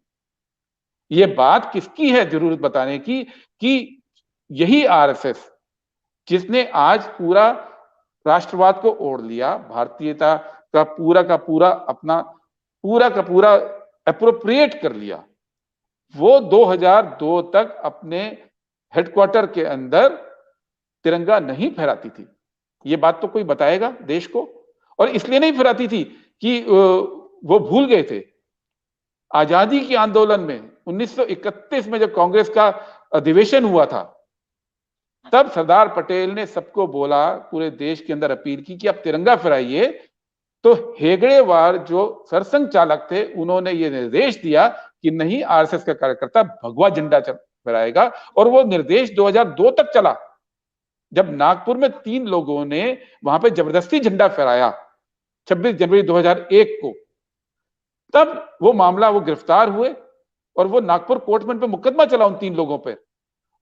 ये बात किसकी है जरूरत बताने की कि यही आरएसएस, जिसने आज पूरा राष्ट्रवाद को ओढ़ लिया, भारतीयता का पूरा अपना पूरा एप्रोप्रिएट कर लिया, वो 2002 तक अपने हेडक्वार्टर के अंदर तिरंगा नहीं फहराती थी। ये बात तो कोई बताएगा देश को। और इसलिए नहीं फहराती थी कि वो भूल गए थे। आजादी के आंदोलन में 1931 में जब कांग्रेस का अधिवेशन हुआ था, तब सरदार पटेल ने सबको बोला, पूरे देश के अंदर अपील की कि आप तिरंगा फहराइए। तो हेगड़ेवार जो सरसंघ चालक थे, उन्होंने ये निर्देश दिया कि नहीं, आरएसएस का कार्यकर्ता भगवा झंडा फहराएगा, और वो निर्देश 2002 तक चला, जब नागपुर में 3 लोगों ने वहां पे जबरदस्ती झंडा फहराया 26 जनवरी 2001 को। तब वो मामला, वो गिरफ्तार हुए और वो नागपुर कोर्ट में उन पे मुकदमा चला उन 3 लोगों पे,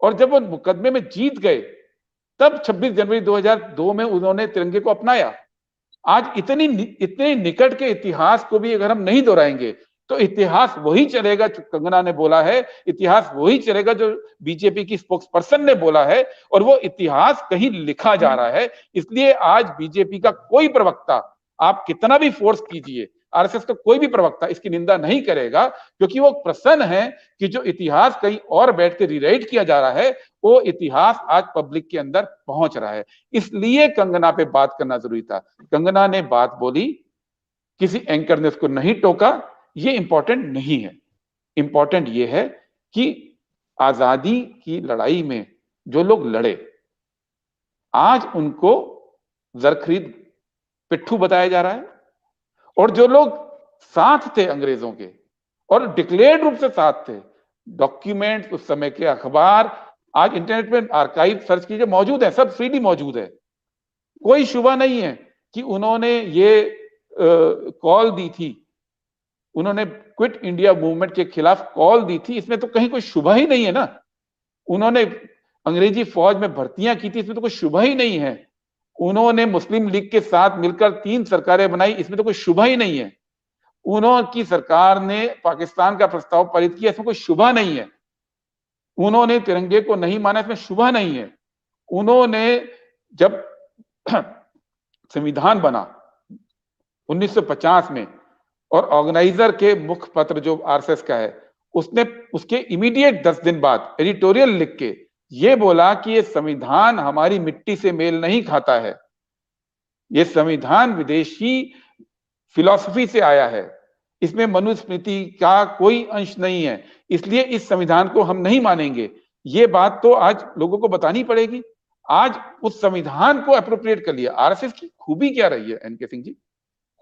और जब वो मुकदमे में जीत गए, तब 26 जनवरी 2002 में उन्होंने तिरंगे को अपनाया। आज इतने निकट के इतिहास को भी अगर हम नहीं दोहराएंगे तो इतिहास वही चलेगा जो कंगना ने बोला है, इतिहास वही चलेगा जो बीजेपी की स्पोक्स पर्सन ने बोला है, और वो इतिहास कहीं लिखा जा रहा है। इसलिए आज बीजेपी का कोई प्रवक्ता, आप कितना भी फोर्स कीजिए, आरएसएस का कोई भी प्रवक्ता इसकी निंदा नहीं करेगा, क्योंकि वो प्रसन्न है कि जो इतिहास कहीं और बैठ के रीराइट किया जा रहा है, वो इतिहास आज पब्लिक के अंदर पहुंच रहा है। इसलिए कंगना पे बात करना जरूरी था। कंगना ने बात बोली, किसी एंकर ने उसको नहीं टोका, ये इंपॉर्टेंट नहीं है। इंपॉर्टेंट ये है कि आजादी की लड़ाई में जो लोग लड़े, आज उनको जरखरीद पिट्ठू बताया जा रहा है, और जो लोग साथ थे अंग्रेजों के और डिक्लेयर्ड रूप से साथ थे, डॉक्यूमेंट, उस समय के अखबार, आज इंटरनेट पे आर्काइव सर्च कीजिए, मौजूद है, सब फ्रीली मौजूद है। कोई शुबा नहीं है कि उन्होंने ये कॉल दी थी, उन्होंने क्विट इंडिया मूवमेंट के खिलाफ कॉल दी थी, इसमें तो कहीं कोई शुबा ही नहीं है ना। उन्होंने अंग्रेजी फौज में भर्तियां की थी, इसमें तो कोई शुबा ही नहीं है। उन्होंने मुस्लिम लीग के साथ मिलकर 3 सरकारें बनाई, इसमें तो कोई शुबा ही नहीं है। उन्होंने सरकार ने पाकिस्तान का प्रस्ताव पारित किया, इसमें कोई शुबा नहीं है। उन्होंने तिरंगे को नहीं माना, इसमें शुबा नहीं है। उन्होंने जब संविधान बना 1950 में, और ऑर्गेनाइजर के मुख्य पत्र जो आरएसएस का है, उसने उसके इमीडिएट 10 दिन बाद एडिटोरियल लिख के ये बोला कि ये संविधान हमारी मिट्टी से मेल नहीं खाता है, ये संविधान विदेशी फिलॉसफी से आया है, इसमें मनुस्मृति का कोई अंश नहीं है, इसलिए इस संविधान को हम नहीं मानेंगे। ये बात तो आज लोगों को बतानी पड़ेगी। आज उस संविधान को अप्रोप्रिएट कर लिया। आरएसएस की खूबी क्या रही है एनके सिंह जी?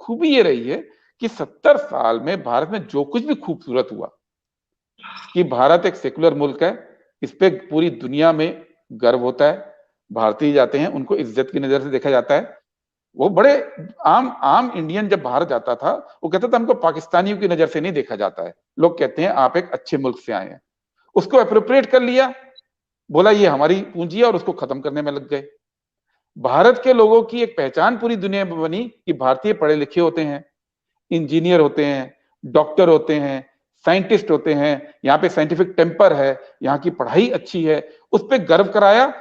खूबी ये रही है कि 70 साल में भारत में जो कुछ भी खूबसूरत हुआ, कि भारत एक सेकुलर मुल्क है, इस पे पूरी दुनिया में गर्व होता है। भारतीय जाते हैं, उनको इज्जत की नजर से देखा जाता है। वो बड़े आम इंडियन जब बाहर जाता था, वो कहता था हमको पाकिस्तानियों की नजर से नहीं देखा जाता है, लोग कहते हैं आप एक अच्छे मुल्क से आए हैं। उसको अप्रोप्रिएट कर लिया, बोला ये हमारी पूंजी है, और उसको खत्म करने में लग गए। भारत के लोगों की एक पहचान पूरी दुनिया में बनी कि भारतीय पढ़े लिखे होते हैं, इंजीनियर होते हैं, डॉक्टर होते हैं, साइंटिस्ट होते हैं, यहाँ पे साइंटिफिक टेम्पर है, यहाँ की पढ़ाई अच्छी है, उस पर गर्व कराया।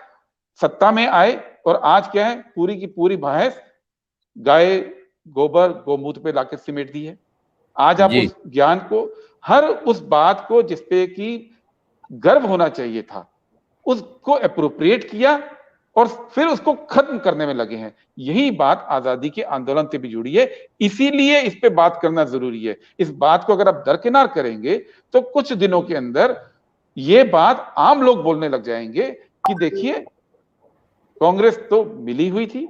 सत्ता में आए और आज क्या है, पूरी की पूरी बहस गाय गोबर गोमूत्र पे लाकर सिमेट दी है। आज आप उस ज्ञान को, हर उस बात को जिसपे कि गर्व होना चाहिए था, उसको अप्रोप्रिएट किया और फिर उसको खत्म करने में लगे हैं। यही बात आजादी के आंदोलन से भी जुड़ी है, इसीलिए इस पे बात करना जरूरी है। इस बात को अगर आप दरकिनार करेंगे तो कुछ दिनों के अंदर ये बात आम लोग बोलने लग जाएंगे कि देखिए कांग्रेस तो मिली हुई थी।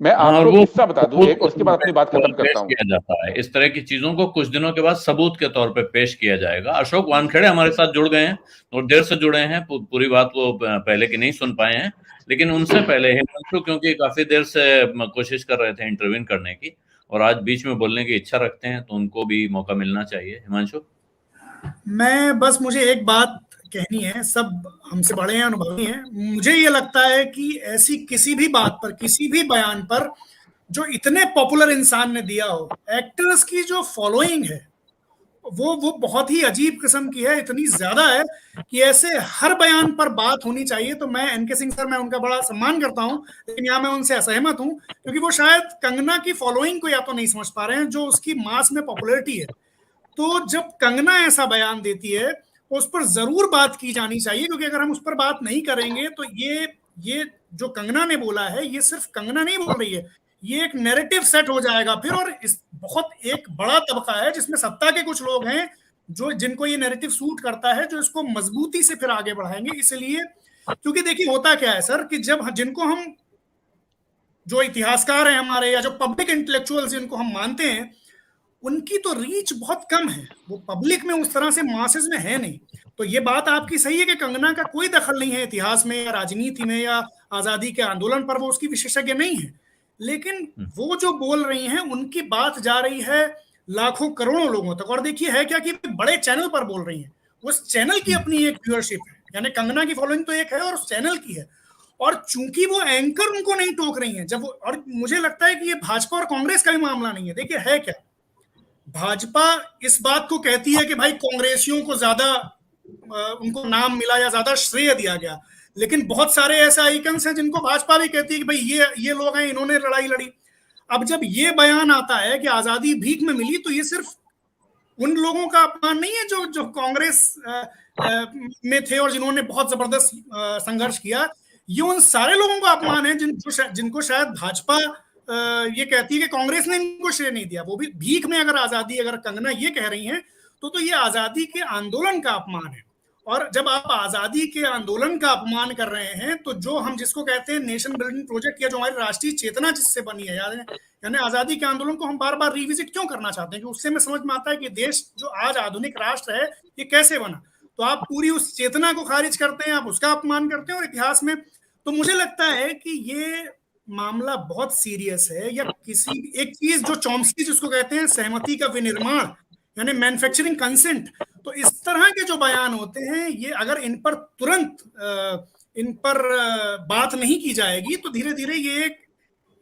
मैं आपको किस्सा बता दूं एक, उसके बाद अपनी बात खत्म करता हूं। किया जाता है इस तरह की चीजों को कुछ दिनों के बाद सबूत के तौर पे पेश किया जाएगा। अशोक वानखेड़े हमारे साथ जुड़ गए हैं और देर से जुड़े हैं, पूरी बात वो पहले की नहीं सुन पाए हैं, लेकिन उनसे पहले हिमांशु, क्योंकि काफी देर से कोशिश कर रहे थे इंटरव्यू करने की और आज बीच में बोलने की इच्छा रखते हैं, तो उनको भी मौका मिलना चाहिए। हिमांशु, मैं बस, मुझे एक बात कहनी है, सब हमसे बड़े हैं, अनुभवी हैं। मुझे ये लगता है कि ऐसी किसी भी बात पर, किसी भी बयान पर जो इतने पॉपुलर इंसान ने दिया हो, एक्टर्स की जो फॉलोइंग है वो बहुत ही अजीब किस्म की है, इतनी ज्यादा है कि ऐसे हर बयान पर बात होनी चाहिए। तो मैं एनके सिंह सर, मैं उनका बड़ा सम्मान करता हूं, लेकिन यहाँ मैं उनसे असहमत हूं, क्योंकि वो शायद कंगना की फॉलोइंग को या तो नहीं समझ पा रहे हैं, जो उसकी मास में पॉपुलैरिटी है। तो जब कंगना ऐसा बयान देती है उस पर जरूर बात की जानी चाहिए, क्योंकि अगर हम उस पर बात नहीं करेंगे तो ये जो कंगना ने बोला है, ये सिर्फ कंगना नहीं बोल रही है, ये एक नैरेटिव सेट हो जाएगा फिर। और इस बहुत एक बड़ा तबका है जिसमें सत्ता के कुछ लोग हैं जो जिनको ये नैरेटिव सूट करता है, जो इसको मजबूती से फिर आगे बढ़ाएंगे। इसलिए क्योंकि देखिए होता क्या है सर कि जब जिनको हम जो इतिहासकार हैं हमारे या जो पब्लिक इंटेलेक्चुअल्स जिनको हम मानते हैं, उनकी तो रीच बहुत कम है, वो पब्लिक में उस तरह से मासेस में है नहीं। तो ये बात आपकी सही है कि कंगना का कोई दखल नहीं है इतिहास में या राजनीति में या आजादी के आंदोलन पर, वो उसकी विशेषज्ञ नहीं है। लेकिन वो जो बोल रही हैं उनकी बात जा रही है लाखों करोड़ों लोगों तक। और देखिए है क्या कि बड़े चैनल पर बोल रही हैं, उस चैनल की अपनी एक व्यूअरशिप है, यानी कंगना की फॉलोइंग तो एक है और उस चैनल की है। और चूंकि वो एंकर उनको नहीं टोक रही हैं जब वो, और मुझे लगता है कि ये भाजपा और कांग्रेस का भी मामला नहीं है। देखिए है क्या, भाजपा इस बात को कहती है कि भाई कांग्रेसियों को ज्यादा उनको नाम मिला या ज्यादा श्रेय दिया गया, लेकिन बहुत सारे ऐसे आइकन्स हैं जिनको भाजपा भी कहती है कि भाई ये लोग हैं, इन्होंने लड़ाई लड़ी। अब जब ये बयान आता है कि आजादी भीख में मिली, तो ये सिर्फ उन लोगों का अपमान नहीं है जो कांग्रेस में थे और जिन्होंने बहुत जबरदस्त संघर्ष किया, ये उन सारे लोगों का अपमान है जिनको शायद भाजपा ये कहती है कि कांग्रेस ने इनको श्रेय नहीं दिया। वो भी भीख में अगर आजादी, अगर कंगना ये कह रही हैं तो ये आजादी के आंदोलन का अपमान है। और जब आप आजादी के आंदोलन का अपमान कर रहे हैं तो जो हम जिसको कहते हैं नेशन बिल्डिंग प्रोजेक्ट या जो हमारी राष्ट्रीय चेतना जिससे बनी है, यानी आजादी के आंदोलन को हम बार बार रिविजिट क्यों करना चाहते हैं, कि उससे में समझ में आता है कि देश जो आज आधुनिक राष्ट्र है ये कैसे बना। तो आप पूरी उस चेतना को खारिज करते हैं, आप उसका अपमान करते हैं। और इतिहास में तो मुझे लगता है कि ये मामला बहुत सीरियस है। या किसी एक चीज जो चॉम्स्की जिसको कहते हैं सहमति का विनिर्माण, यानी मैन्युफैक्चरिंग कंसेंट, तो इस तरह के जो बयान होते हैं ये अगर इन पर तुरंत बात नहीं की जाएगी तो धीरे धीरे ये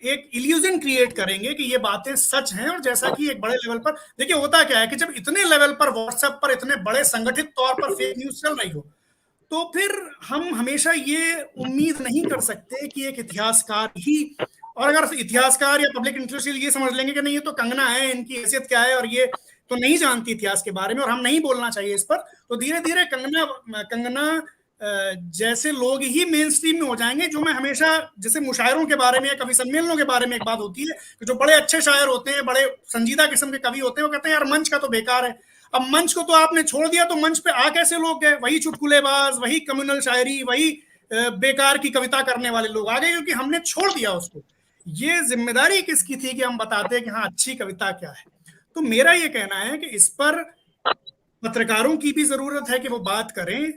एक इल्यूजन क्रिएट करेंगे कि ये बातें सच हैं। और जैसा कि एक बड़े लेवल पर देखिए होता क्या है कि जब इतने लेवल पर व्हाट्सएप पर इतने बड़े संगठित तौर पर फेक न्यूज चल रही हो, तो फिर हम हमेशा ये उम्मीद नहीं कर सकते कि एक इतिहासकार ही, और अगर इतिहासकार या पब्लिक इंटेलेक्चुअल ये समझ लेंगे कि नहीं ये तो कंगना है, इनकी हैसियत क्या है और ये तो नहीं जानती इतिहास के बारे में और हम नहीं बोलना चाहिए इस पर, तो धीरे धीरे कंगना जैसे लोग ही मेन स्ट्रीम में हो जाएंगे। जो मैं हमेशा जैसे मुशायरों के बारे में या कवि सम्मेलनों के बारे में एक बात होती है कि जो बड़े अच्छे शायर होते हैं, बड़े संजीदा किस्म के कवि होते हैं, वो कहते हैं यार मंच का तो बेकार है। अब मंच को तो आपने छोड़ दिया, तो मंच पे आ कैसे लोग गए? वही चुटकुलेबाज, वही कम्युनल शायरी, वही बेकार की कविता करने वाले लोग आ गए, क्योंकि हमने छोड़ दिया उसको। ये जिम्मेदारी किसकी थी कि हम बताते कि हाँ अच्छी कविता क्या है। तो मेरा ये कहना है कि इस पर पत्रकारों की भी जरूरत है कि वो बात करें,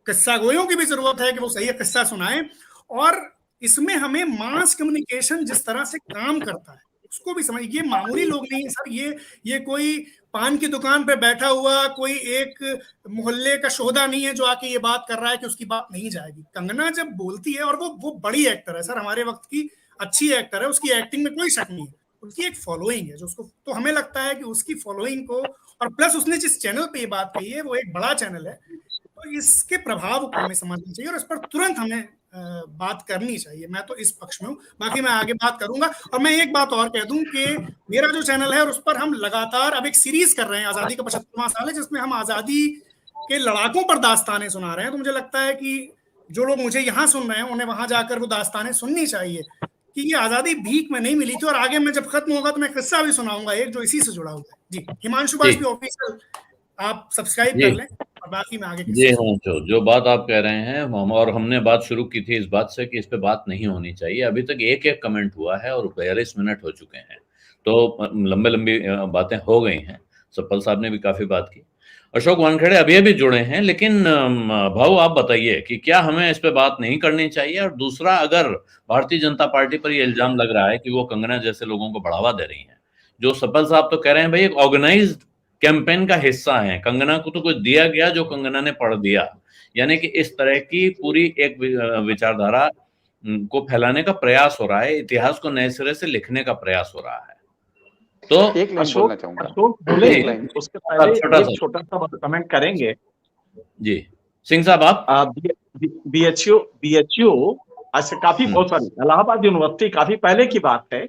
किस्सा गोयों की भी जरूरत है कि वो सही किस्सा सुनाएं, और इसमें हमें मास कम्युनिकेशन जिस तरह से काम करता है उसको भी समझ। ये मामूली लोग नहीं है सर, ये कोई पान की दुकान पे बैठा हुआ कोई एक मोहल्ले का शोधा नहीं है जो आके ये बात कर रहा है कि उसकी बात नहीं जाएगी। कंगना जब बोलती है, और वो बड़ी एक्टर है सर, हमारे वक्त की अच्छी एक्टर है, उसकी एक्टिंग में कोई शक नहीं है, उसकी एक फॉलोइंग है जो उसको, तो हमें लगता है कि उसकी फॉलोइंग को, और प्लस उसने जिस चैनल पे ये बात कही है वो एक बड़ा चैनल है, तो इसके प्रभाव को हमें समझना चाहिए और इस पर तुरंत हमें बात करनी चाहिए। मैं तो इस पक्ष में हूँ, बाकी मैं आगे बात करूंगा। और मैं एक बात और कह दूं कि मेरा जो चैनल है और उस पर हम लगातार अब एक सीरीज कर रहे हैं, आजादी का 75वां साल है, जिसमें हम आजादी के लड़ाकों पर दास्तानें सुना रहे हैं। तो मुझे लगता है कि जो लोग मुझे यहाँ सुन रहे हैं उन्हें वहां जाकर वो दास्तानें सुननी चाहिए कि ये आजादी भीख में नहीं मिली थी। और आगे मैं जब खत्म होगा तो मैं किस्सा भी सुनाऊंगा एक जो इसी से जुड़ा हुआ है। जी हिमांशु बाजपेयी ऑफिशियल आप सब्सक्राइब कर लें और बाकी में आगे। जी हाँ, जो बात आप कह रहे हैं और हमने बात शुरू की थी इस बात से कि इस पे बात नहीं होनी चाहिए। अभी तक एक कमेंट हुआ है और 42 मिनट हो चुके हैं, तो लंबी बातें हो गई हैं। सप्पल साहब ने भी काफी बात की, अशोक वानखेड़े अभी भी जुड़े हैं, लेकिन भाऊ आप बताइए कि क्या हमें इस पे बात नहीं करनी चाहिए? और दूसरा, अगर भारतीय जनता पार्टी पर ये इल्जाम लग रहा है कि वो कंगना जैसे लोगों को बढ़ावा दे रही है, जो सप्पल साहब तो कह रहे हैं भाई एक ऑर्गेनाइज्ड कैंपेन का हिस्सा है, कंगना को तो कुछ दिया गया जो कंगना ने पढ़ दिया, यानी कि इस तरह की पूरी एक विचारधारा को फैलाने का प्रयास हो रहा है, इतिहास को नए सिरे से लिखने का प्रयास हो रहा है। तो एक लाइन बोलना चाहूंगा, उसके पहले एक छोटा सा कमेंट करेंगे। जी सिंह साहब, आप बीएचयू आज से काफी बहुत सारी, इलाहाबाद यूनिवर्सिटी काफी पहले की बात है,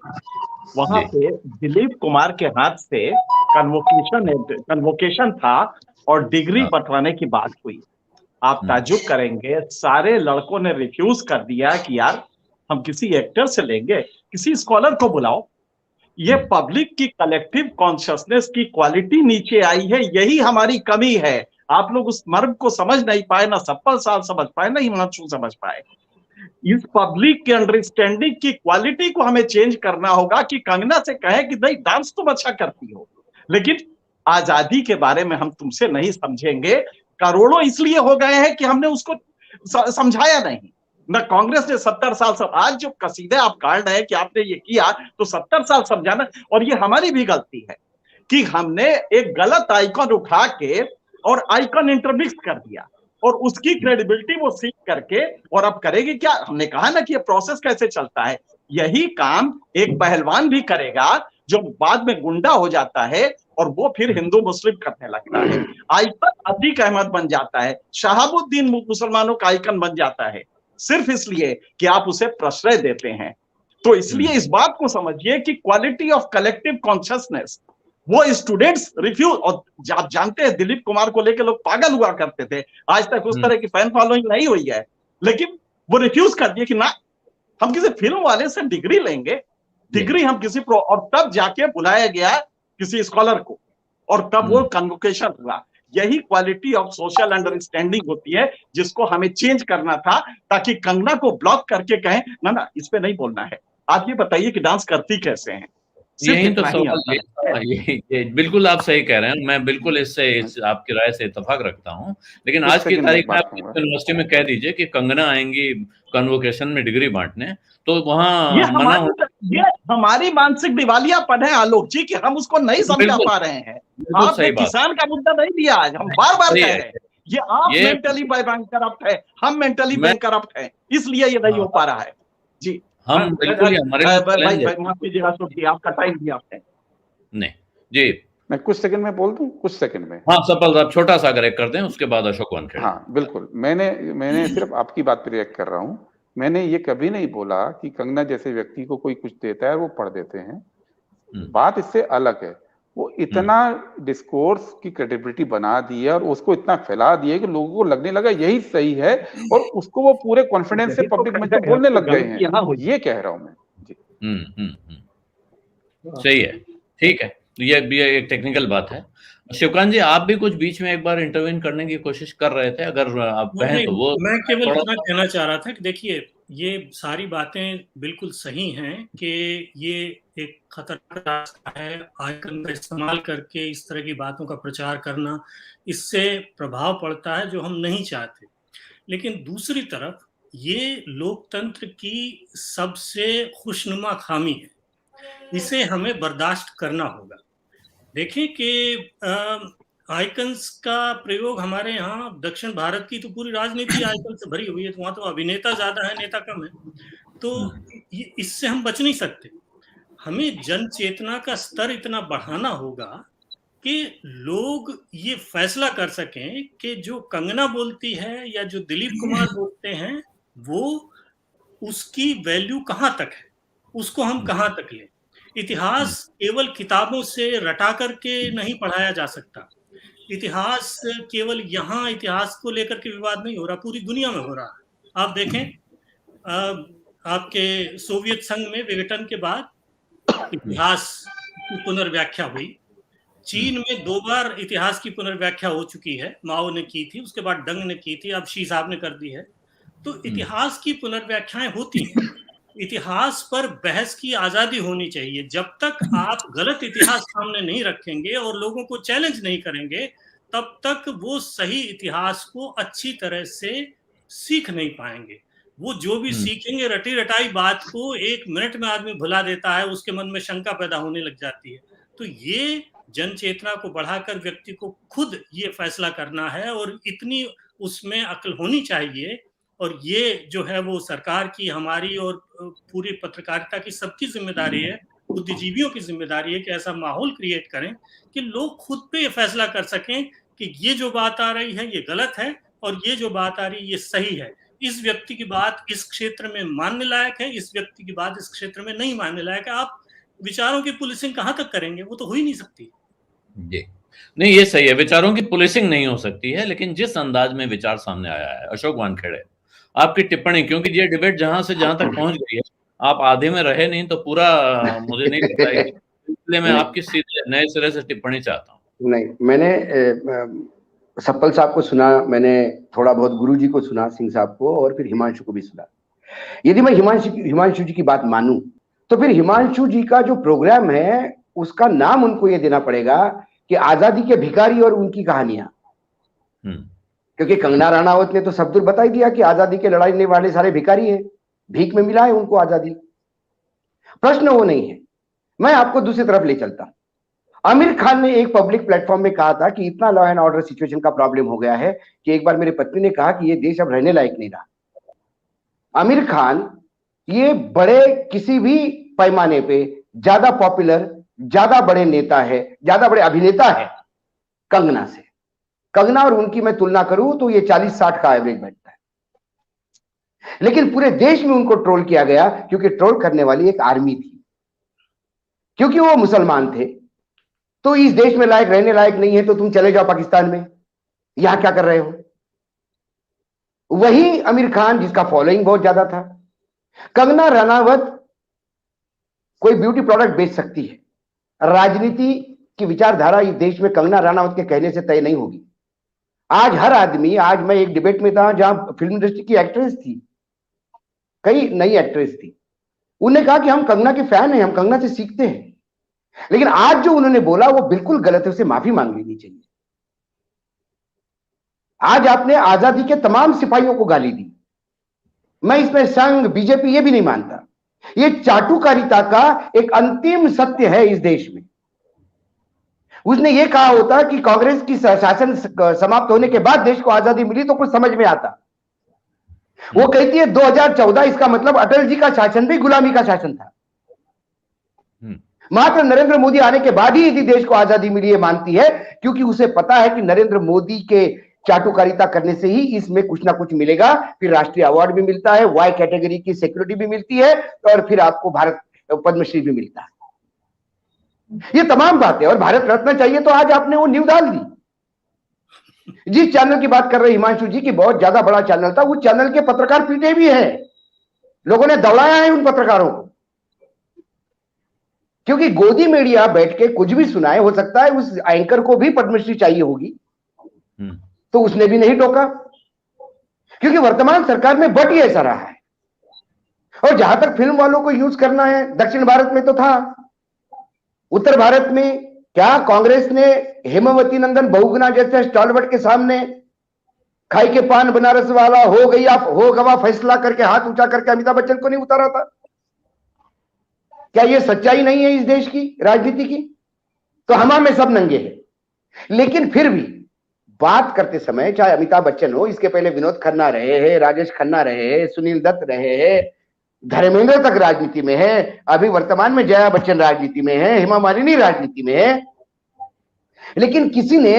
वहां पे दिलीप कुमार के हाथ से कन्वोकेशन था और डिग्री बंटवाने की बात हुई। आप ताज्जुब करेंगे, सारे लड़कों ने रिफ्यूज कर दिया कि यार हम किसी एक्टर से लेंगे, किसी स्कॉलर को बुलाओ। ये पब्लिक की कलेक्टिव कॉन्शियसनेस की क्वालिटी नीचे आई है, यही हमारी कमी है। आप लोग उस मर्म को समझ नहीं पाए, ना सप्पल साल समझ पाए, ना हिमांशु समझ पाए। इस पब्लिक के अंडरस्टैंडिंग की क्वालिटी को हमें चेंज करना होगा कि कंगना से कहे कि नहीं डांस तुम अच्छा करती हो, लेकिन आजादी के बारे में हम तुमसे नहीं समझेंगे। करोड़ों इसलिए हो गए हैं कि हमने उसको समझाया नहीं। न कांग्रेस ने 70 साल सब, आज जो कसीदे आप गाड़ रहे हैं कि आपने ये किया, तो 70 साल समझाना। और ये हमारी भी गलती है कि हमने एक गलत आइकन उठा के और आइकन इंटरमिक्स कर दिया, और उसकी क्रेडिबिलिटी वो सीख करके और अब करेगी क्या। हमने कहा ना कि ये प्रोसेस कैसे चलता है, यही काम एक पहलवान भी करेगा जो बाद में गुंडा हो जाता है और वो फिर हिंदू मुस्लिम करने लगता है। आइकन अतीक अहमद बन जाता है, शहाबुद्दीन मुसलमानों का आइकन बन जाता है, सिर्फ इसलिए कि आप उसे प्रश्रय देते हैं। तो इसलिए इस बात को समझिए कि क्वालिटी ऑफ कलेक्टिव कॉन्शियसनेस, वो स्टूडेंट्स रिफ्यूज। और आप जानते हैं दिलीप कुमार को लेकर लोग पागल हुआ करते थे, आज तक उस तरह की फैन फॉलोइंग नहीं हुई है, लेकिन वो रिफ्यूज कर दिए कि ना हम किसी फिल्म वाले से डिग्री लेंगे, डिग्री हम किसी और तब जाके बुलाया गया किसी स्कॉलर को, और तब वो कन्वोकेशन हुआ। यही क्वालिटी ऑफ सोशल अंडरस्टैंडिंग होती है जिसको हमें चेंज करना था, ताकि कंगना को ब्लॉक करके कहें ना ना इस पे नहीं बोलना है। आप ये बताइए कि डांस करती कैसे हैं। यही तो सवाल, ये बिल्कुल आप सही कह रहे हैं, मैं बिल्कुल इससे आपकी राय से इत्तेफाक रखता हूं। लेकिन आज की तारीख में आप यूनिवर्सिटी में कह दीजिए कि कंगना आएंगी कन्वोकेशन में डिग्री बांटने, तो वहां ये हमारी मानसिक दिवालियापन है आलोक जी, कि हम उसको नहीं समझा पा रहे हैं। आपने किसान का मुद्दा नहीं दिया, आज हम बार बार कह रहे हैं ये आप मेंटली बैंक करप्ट है, हम मेंटली बैंक करप्ट है, इसलिए ये नहीं हो पा रहा है। जी हम बिल्कुल हमारे आपका टाइम दिया आपने। नहीं जी, मैं कुछ सेकंड में बोल दूं, कुछ सेकंड में। हाँ सफल साहब छोटा सा अगर कर दें, उसके बाद अशोक वानखेड़े। हाँ बिल्कुल, मैंने सिर्फ आपकी बात पे रिएक्ट कर रहा हूँ। मैंने ये कभी नहीं बोला कि कंगना जैसे व्यक्ति को कोई कुछ देता है वो पढ़ देते हैं, बात इससे अलग है। वो इतना डिस्कोर्स की क्रेडिबिलिटी बना दी है और उसको इतना फैला दिया कि लोगों को लगने लगा यही सही है, और उसको वो पूरे कॉन्फिडेंस से पब्लिक मंच पे बोलने लग गए हैं। ये कह रहा हूं मैं जी। सही है, ठीक है, ये भी एक टेक्निकल बात है। शिवकांत जी, आप भी कुछ बीच में एक बार इंटरवेन करने की कोशिश कर रहे थे, अगर आप कहें तो। वो मैं केवल इतना कहना चाह रहा था कि देखिए ये सारी बातें बिल्कुल सही हैं कि ये एक खतरनाक रास्ता है, आइकन का इस्तेमाल करके इस तरह की बातों का प्रचार करना, इससे प्रभाव पड़ता है जो हम नहीं चाहते। लेकिन दूसरी तरफ ये लोकतंत्र की सबसे खुशनुमा खामी है, इसे हमें बर्दाश्त करना होगा। देखें कि आइकन्स का प्रयोग हमारे यहाँ दक्षिण भारत की तो पूरी राजनीति आइकन से भरी हुई है, तो वहां तो अभिनेता ज्यादा है, नेता कम है, तो इससे हम बच नहीं सकते। हमें जन चेतना का स्तर इतना बढ़ाना होगा कि लोग ये फैसला कर सकें कि जो कंगना बोलती है या जो दिलीप कुमार बोलते हैं वो उसकी वैल्यू कहाँ तक है, उसको हम कहाँ तक लें। इतिहास केवल किताबों से रटा करके नहीं पढ़ाया जा सकता। इतिहास केवल यहाँ इतिहास को लेकर के विवाद नहीं हो रहा, पूरी दुनिया में हो रहा है। आप देखें आपके सोवियत संघ में विघटन के बाद इतिहास की पुनर्व्याख्या हुई। चीन में 2 बार इतिहास की पुनर्व्याख्या हो चुकी है, माओ ने की थी, उसके बाद डंग ने की थी, अब शी साहब ने कर दी है। तो इतिहास की पुनर्व्याख्याएं होती हैं। इतिहास पर बहस की आजादी होनी चाहिए। जब तक आप गलत इतिहास सामने नहीं रखेंगे और लोगों को चैलेंज नहीं करेंगे, तब तक वो सही इतिहास को अच्छी तरह से सीख नहीं पाएंगे। वो जो भी सीखेंगे रटी रटाई बात को 1 मिनट में आदमी भुला देता है, उसके मन में शंका पैदा होने लग जाती है। तो ये जन चेतना को बढ़ाकर व्यक्ति को खुद ये फैसला करना है, और इतनी उसमें अक्ल होनी चाहिए। और ये जो है वो सरकार की, हमारी और पूरी पत्रकारिता की सबकी जिम्मेदारी है, बुद्धिजीवियों की जिम्मेदारी है कि ऐसा माहौल क्रिएट करें कि लोग खुद पे ये फैसला कर सकें कि ये जो बात आ रही है ये गलत है और ये जो बात आ रही है ये सही है। इस व्यक्ति की बात इस क्षेत्र में मानने लायक है, इस व्यक्ति की बात इस क्षेत्र में नहीं मानने लायक है। आप विचारों की पुलिसिंग कहाँ तक करेंगे? वो तो हो ही नहीं सकती। जी नहीं, ये सही है, विचारों की पुलिसिंग नहीं हो सकती है, लेकिन जिस अंदाज में विचार सामने आया है, अशोक वानखेड़े आपकी टिप्पणी, क्योंकि ये डिबेट जहां से जहां तक पहुंच गई है, आप आधे में रहे नहीं तो पूरा मुझे नहीं लगता है, इसलिए मैं आपकी सीधे नए सिरे से टिप्पणी चाहता हूँ। नहीं, मैंने सप्पल साहब को सुना, मैंने थोड़ा बहुत गुरुजी को सुना, सिंह साहब को, और फिर हिमांशु को भी सुना। यदि मैं हिमांशु जी की बात मानूं तो फिर हिमांशु जी का जो प्रोग्राम है उसका नाम उनको ये देना पड़ेगा कि आजादी के भिखारी और उनकी कहानियां, क्योंकि कंगना रनावत ने तो शब्द बता ही दिया कि आजादी के लड़ाई वाले सारे भिखारी हैं, भीख में मिला है उनको आजादी। प्रश्न वो नहीं है। मैं आपको दूसरी तरफ ले चलता हूं। आमिर खान ने एक पब्लिक प्लेटफॉर्म में कहा था कि इतना लॉ एंड ऑर्डर सिचुएशन का प्रॉब्लम हो गया है कि एक बार मेरी पत्नी ने कहा कि ये देश अब रहने लायक नहीं रहा। आमिर खान ये बड़े किसी भी पैमाने पे ज्यादा पॉपुलर, ज्यादा बड़े नेता है, ज्यादा बड़े अभिनेता है कंगना से। कंगना और उनकी मैं तुलना करूं तो ये 40-60 का एवरेज बैठता है, लेकिन पूरे देश में उनको ट्रोल किया गया क्योंकि ट्रोल करने वाली एक आर्मी थी, क्योंकि वो मुसलमान थे। तो इस देश में लायक रहने लायक नहीं है तो तुम चले जाओ पाकिस्तान में, यहां क्या कर रहे हो। वही आमिर खान जिसका फॉलोइंग बहुत ज्यादा था। कंगना रनावत कोई ब्यूटी प्रोडक्ट बेच सकती है, राजनीति की विचारधारा इस देश में कंगना रनावत के कहने से तय नहीं होगी। आज हर आदमी, आज मैं एक डिबेट में था जहां फिल्म इंडस्ट्री की एक्ट्रेस थी, कई नई एक्ट्रेस थी, उन्होंने कहा कि हम कंगना के फैन हैं, हम कंगना से सीखते हैं। लेकिन आज जो उन्होंने बोला वो बिल्कुल गलत है, उसे माफी मांग लेनी चाहिए। आज आपने आजादी के तमाम सिपाहियों को गाली दी। मैं इसमें संघ बीजेपी ये भी नहीं मानता, ये चाटुकारिता का एक अंतिम सत्य है इस देश में। उसने ये कहा होता कि कांग्रेस की शासन समाप्त होने के बाद देश को आजादी मिली तो कुछ समझ में आता। वो कहती है 2014, इसका मतलब अटल जी का शासन भी गुलामी का शासन था। मात्र नरेंद्र मोदी आने के बाद ही यदि देश को आजादी मिली है मानती है, क्योंकि उसे पता है कि नरेंद्र मोदी के चाटुकारिता करने से ही इसमें कुछ ना कुछ मिलेगा। फिर राष्ट्रीय अवार्ड भी मिलता है, वाई कैटेगरी की सिक्योरिटी भी मिलती है, और फिर आपको भारत पद्मश्री भी मिलता है। ये तमाम बातें, और भारत रत्न चाहिए तो आज आपने वो नींव डाल दी। जिस चैनल की बात कर रहे हिमांशु जी की बहुत ज्यादा बड़ा चैनल था, उस चैनल के पत्रकार पीटे भी हैं, लोगों ने दौड़ाया है उन पत्रकारों को, क्योंकि गोदी मीडिया बैठ के कुछ भी सुनाए। हो सकता है उस एंकर को भी पद्मश्री चाहिए होगी, तो उसने भी नहीं टोका, क्योंकि वर्तमान सरकार में बट ही ऐसा रहा है। और जहां तक फिल्म वालों को यूज करना है, दक्षिण भारत में तो था, उत्तर भारत में क्या कांग्रेस ने हेमावती नंदन बहुगुणा जैसे स्टॉलवर्ट के सामने खाई के पान बनारस वाला हो गई आप हो गवा फैसला करके हाथ ऊंचा करके अमिताभ बच्चन को नहीं उतारा था? क्या यह सच्चाई नहीं है इस देश की राजनीति की? तो हमा में सब नंगे हैं। लेकिन फिर भी बात करते समय, चाहे अमिताभ बच्चन हो, इसके पहले विनोद खन्ना रहे हैं, राजेश खन्ना रहे हैं, सुनील दत्त रहे हैं, धर्मेंद्र तक राजनीति में है, अभी वर्तमान में जया बच्चन राजनीति में है, हेमा मालिनी राजनीति में है, लेकिन किसी ने,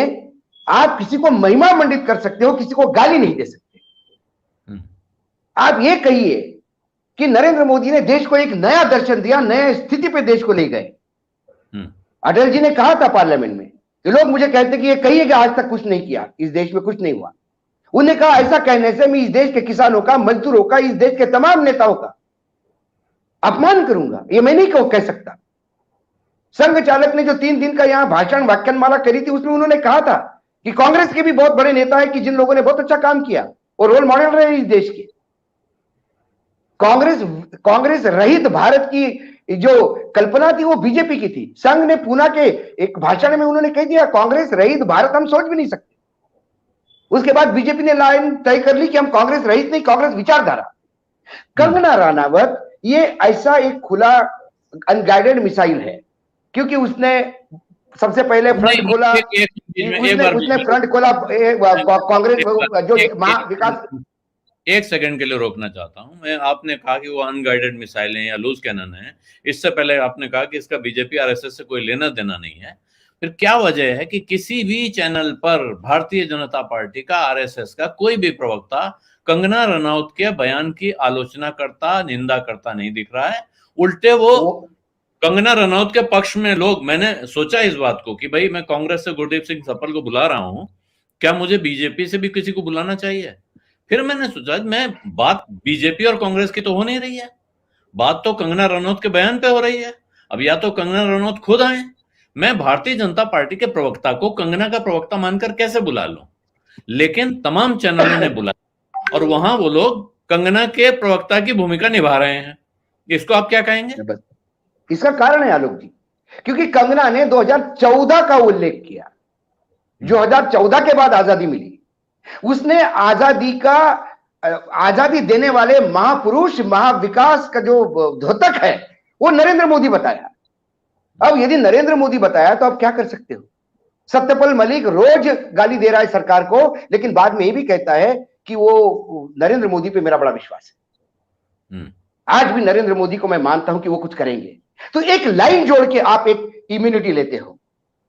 आप किसी को महिमा मंडित कर सकते हो, किसी को गाली नहीं दे सकते। आप ये कहिए कि नरेंद्र मोदी ने देश को एक नया दर्शन दिया, नए स्थिति पे देश को ले गए। अटल जी ने कहा था पार्लियामेंट में कि लोग मुझे कहते कि ये कहिए कि आज तक कुछ नहीं किया, इस देश में कुछ नहीं हुआ। उन्होंने कहा ऐसा कहने से मैं इस देश के किसानों का, मजदूरों का, इस देश के तमाम नेताओं का अपमान करूंगा, ये मैं नहीं कह सकता। संघ चालक ने जो 3 दिन का यहां भाषण व्याख्यानमाला करी थी, उसमें उन्होंने कहा था कि कांग्रेस के भी बहुत बड़े नेता है कि जिन लोगों ने बहुत अच्छा काम किया और रोल मॉडल रहे इस देश के। कांग्रेस रहित भारत की जो कल्पना थी वो बीजेपी की थी। संघ ने पूना के एक भाषण में उन्होंने कह दिया कांग्रेस रहित भारत हम सोच भी नहीं सकते। उसके बाद बीजेपी ने लाइन तय कर ली कि हम कांग्रेस रहित नहीं, कांग्रेस विचारधारा। कंगना रनावत ये ऐसा एक खुला अनगाइडेड मिसाइल है, क्योंकि उसने सबसे पहले फ्रंट खोला, उसने फ्रंट खोला कांग्रेस जो विकास। एक सेकंड के लिए रोकना चाहता हूं मैं। आपने कहा कि वो अनगाइडेड मिसाइल है या लूज कैनन है, इससे पहले आपने कहा कि इसका बीजेपी आरएसएस से कोई लेना देना नहीं है। फिर क्या वजह है कि किसी भी चैनल पर भारतीय जनता पार्टी का, आरएसएस का कोई भी प्रवक्ता कंगना रनौत के बयान की आलोचना करता, निंदा करता नहीं दिख रहा है? उल्टे वो कंगना रनौत के पक्ष में लोग, मैंने सोचा इस बात को कि भाई मैं कांग्रेस से गुरदीप सिंह सप्पल को बुला रहा हूं, क्या मुझे बीजेपी से भी किसी को बुलाना चाहिए? फिर मैंने सोचा मैं बात बीजेपी और कांग्रेस की तो हो नहीं रही है, बात तो कंगना रनौत के बयान पे हो रही है। अब या तो कंगना रनौत खुद आए, मैं भारतीय जनता पार्टी के प्रवक्ता को कंगना का प्रवक्ता मानकर कैसे बुला लूं, लेकिन तमाम चैनलों ने बुलाया और वहां वो लोग कंगना के प्रवक्ता की भूमिका निभा रहे हैं। इसको आप क्या कहेंगे? इसका कारण है आलोक जी, क्योंकि कंगना ने 2014 का उल्लेख किया। 2014 के बाद आजादी मिली, उसने आजादी देने वाले महापुरुष, महाविकास का जो द्योतक है वो नरेंद्र मोदी बताया। अब यदि नरेंद्र मोदी बताया तो आप क्या कर सकते हो? सत्यपाल मलिक रोज गाली दे रहा है सरकार को, लेकिन बाद में ये भी कहता है कि वो नरेंद्र मोदी पे मेरा बड़ा विश्वास है। आज भी नरेंद्र मोदी को मैं मानता हूं कि वो कुछ करेंगे। तो एक लाइन जोड़ के आप एक इम्यूनिटी लेते हो।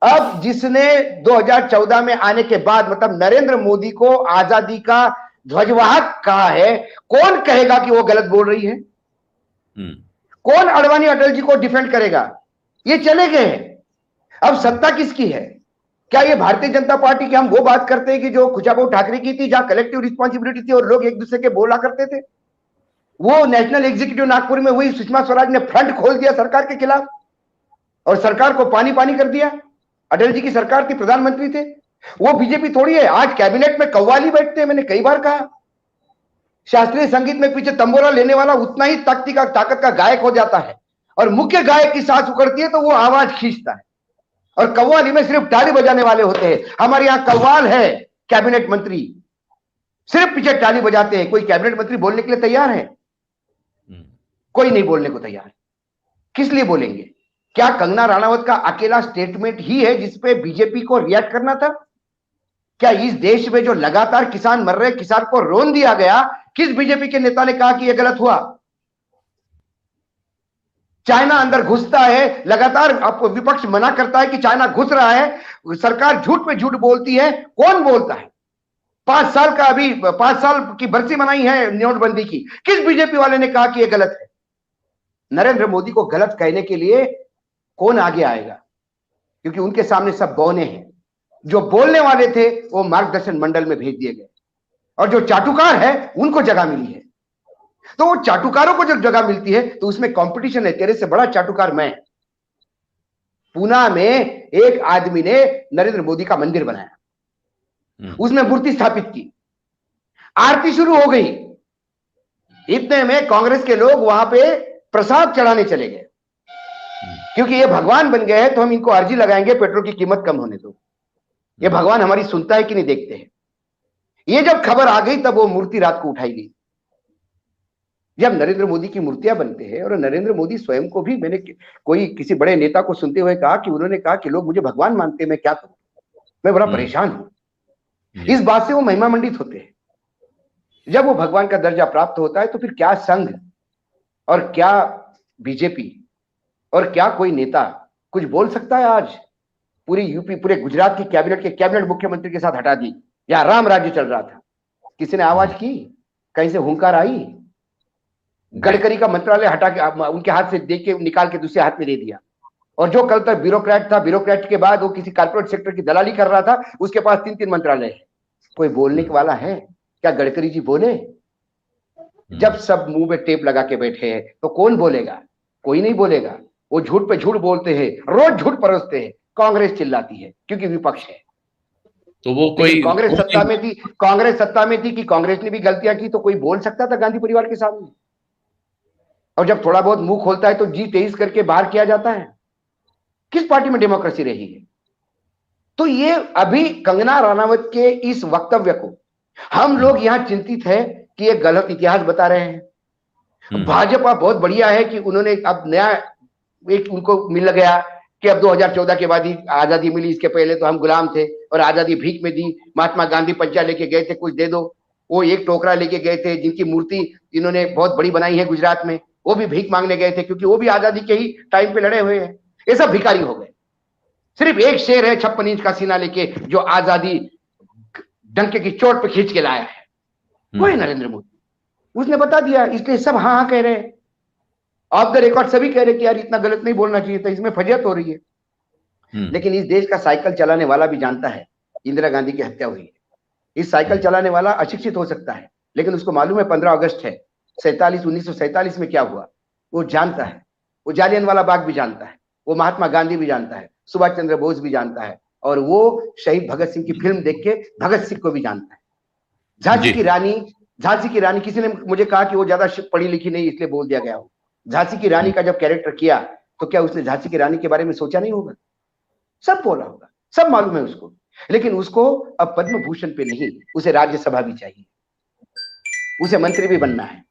अब जिसने 2014 में आने के बाद मतलब नरेंद्र मोदी को आजादी का ध्वजवाहक कहा है, कौन कहेगा कि वो गलत बोल रही है? कौन अडवाणी अटल जी को डिफेंड करेगा? ये चले गए हैं। अब सत्ता किसकी है? क्या ये भारतीय जनता पार्टी की? हम वो बात करते हैं कि जो खुचाबू ठाकरे की थी, जहां कलेक्टिव रिस्पॉन्सिबिलिटी थी और लोग एक दूसरे के बोला करते थे। वो नेशनल एग्जीक्यूटिव नागपुर में हुई, सुषमा स्वराज ने फ्रंट खोल दिया सरकार के खिलाफ और सरकार को पानी पानी कर दिया। अटल जी की सरकार थी, प्रधानमंत्री थे। वो बीजेपी थोड़ी है। आज कैबिनेट में कव्वाली बैठते हैं, मैंने कई बार कहा। शास्त्रीय संगीत में पीछे तंबोरा लेने वाला उतना ही ताकत का गायक हो जाता है और मुख्य गायक की सांस उखड़ती है तो वो आवाज खींचता है और कव्वाली में सिर्फ ताली बजाने वाले होते हैं। हमारे यहां कव्वाल है कैबिनेट मंत्री, सिर्फ पीछे ताली बजाते हैं। कोई कैबिनेट मंत्री बोलने के लिए तैयार है? कोई नहीं बोलने को तैयार है। किस लिए बोलेंगे? क्या कंगना रनावत का अकेला स्टेटमेंट ही है जिसपे बीजेपी को रिएक्ट करना था? क्या इस देश में जो लगातार किसान मर रहे, किसान को रोन दिया गया, किस बीजेपी के नेता ने कहा कि यह गलत हुआ? चाइना अंदर घुसता है, लगातार आपको विपक्ष मना करता है कि चाइना घुस रहा है, सरकार झूठ पे झूठ बोलती है। कौन बोलता है? 5 साल की बरसी मनाई है नोटबंदी की, किस बीजेपी वाले ने कहा कि यह गलत है? नरेंद्र मोदी को गलत कहने के लिए कौन आगे आएगा? क्योंकि उनके सामने सब बौने हैं। जो बोलने वाले थे वो मार्गदर्शन मंडल में भेज दिए गए और जो चाटुकार है उनको जगह मिली है। तो वो चाटुकारों को जब जगह मिलती है तो उसमें कंपटीशन है। तेरे से बड़ा चाटुकार मैं। पूना में एक आदमी ने नरेंद्र मोदी का मंदिर बनाया, उसने मूर्ति स्थापित की, आरती शुरू हो गई। इतने में कांग्रेस के लोग वहां पे प्रसाद चढ़ाने चले गए, क्योंकि ये भगवान बन गए हैं तो हम इनको अर्जी लगाएंगे पेट्रोल की कीमत कम होने दो। ये भगवान हमारी सुनता है कि नहीं देखते हैं। ये जब खबर आ गई तब वो मूर्ति रात को उठाई गई। जब नरेंद्र मोदी की मूर्तियां बनते हैं, और नरेंद्र मोदी स्वयं को भी, मैंने कोई किसी बड़े नेता को सुनते हुए कहा कि उन्होंने कहा कि लोग मुझे भगवान मानते हैं, मैं क्या करूं, मैं बड़ा परेशान हूं। इस बात से वो महिमा मंडित होते हैं। जब वो भगवान का दर्जा प्राप्त होता है तो फिर क्या संघ और क्या बीजेपी और क्या कोई नेता कुछ बोल सकता है? आज पूरी यूपी, पूरे गुजरात की कैबिनेट मुख्यमंत्री के साथ हटा दी। या राम राज्य चल रहा था, किसी ने आवाज की? कहीं से हुंकार आई? गडकरी का मंत्रालय हटा के उनके हाथ से देख के निकाल के दूसरे हाथ में दे दिया। और जो कल तक ब्यूरोक्रेट था, ब्यूरोक्रेट के बाद वो किसी कॉर्पोरेट सेक्टर की दलाली कर रहा था, उसके पास 3 मंत्रालय है। कोई बोलने वाला है? क्या गडकरी जी बोले? जब सब मुंह में टेप लगा के बैठे हैं तो कौन बोलेगा? कोई नहीं बोलेगा। वो झूठ पे झूठ बोलते हैं, रोज झूठ परोसते हैं। कांग्रेस चिल्लाती है क्योंकि विपक्ष है। तो वो कोई कांग्रेस सत्ता में थी कि कांग्रेस ने भी गलतियां की तो कोई बोल सकता था गांधी परिवार के सामने? और जब थोड़ा बहुत मुंह खोलता है तो G23 करके बाहर किया जाता है। किस पार्टी में डेमोक्रेसी रही है? तो ये अभी कंगना रनावत के इस वक्तव्य को हम लोग यहां चिंतित है कि ये गलत इतिहास बता रहे हैं। भाजपा बहुत बढ़िया है कि उन्होंने अब नया एक उनको मिल गया कि अब 2014 के बाद ही आजादी मिली, इसके पहले तो हम गुलाम थे और आजादी भीख में दी। महात्मा गांधी पंचा लेके गए थे, कुछ दे दो। वो एक टोकरा लेके गए थे, जिनकी मूर्ति इन्होंने बहुत बड़ी बनाई है गुजरात में, वो भी भीख मांगने गए थे क्योंकि वो भी आजादी के ही टाइम पे लड़े हुए हैं। ये सब भिखारी हो गए। सिर्फ एक शेर है 56 इंच का सीना लेके जो आजादी डंके की चोट पे खींच के लाया है, वो है नरेंद्र मोदी। उसने बता दिया, इसलिए सब हाँ हाँ कह रहे हैं। ऑफ द रिकॉर्ड सभी कह रहे कि यार इतना गलत नहीं बोलना चाहिए था, इसमें फजियत हो रही है। लेकिन इस देश का साइकिल चलाने वाला भी जानता है इंदिरा गांधी की हत्या हुई है। इस साइकिल चलाने वाला अशिक्षित हो सकता है, लेकिन उसको मालूम है 15 अगस्त है 1947 में क्या हुआ। वो जानता है, वो जालियनवाला बाग भी जानता है, वो महात्मा गांधी भी जानता है, सुभाष चंद्र बोस भी जानता है, और वो शहीद भगत सिंह की फिल्म देख के भगत सिंह को भी जानता है। झांसी की रानी किसी ने मुझे कहा कि वो ज्यादा पढ़ी लिखी नहीं इसलिए बोल दिया गया हो। झांसी की रानी का जब कैरेक्टर किया तो क्या उसने झांसी की रानी के बारे में सोचा नहीं होगा? सब बोला होगा, सब मालूम है उसको, लेकिन उसको अब पद्म भूषण पे नहीं, उसे राज्यसभा भी चाहिए, उसे मंत्री भी बनना है।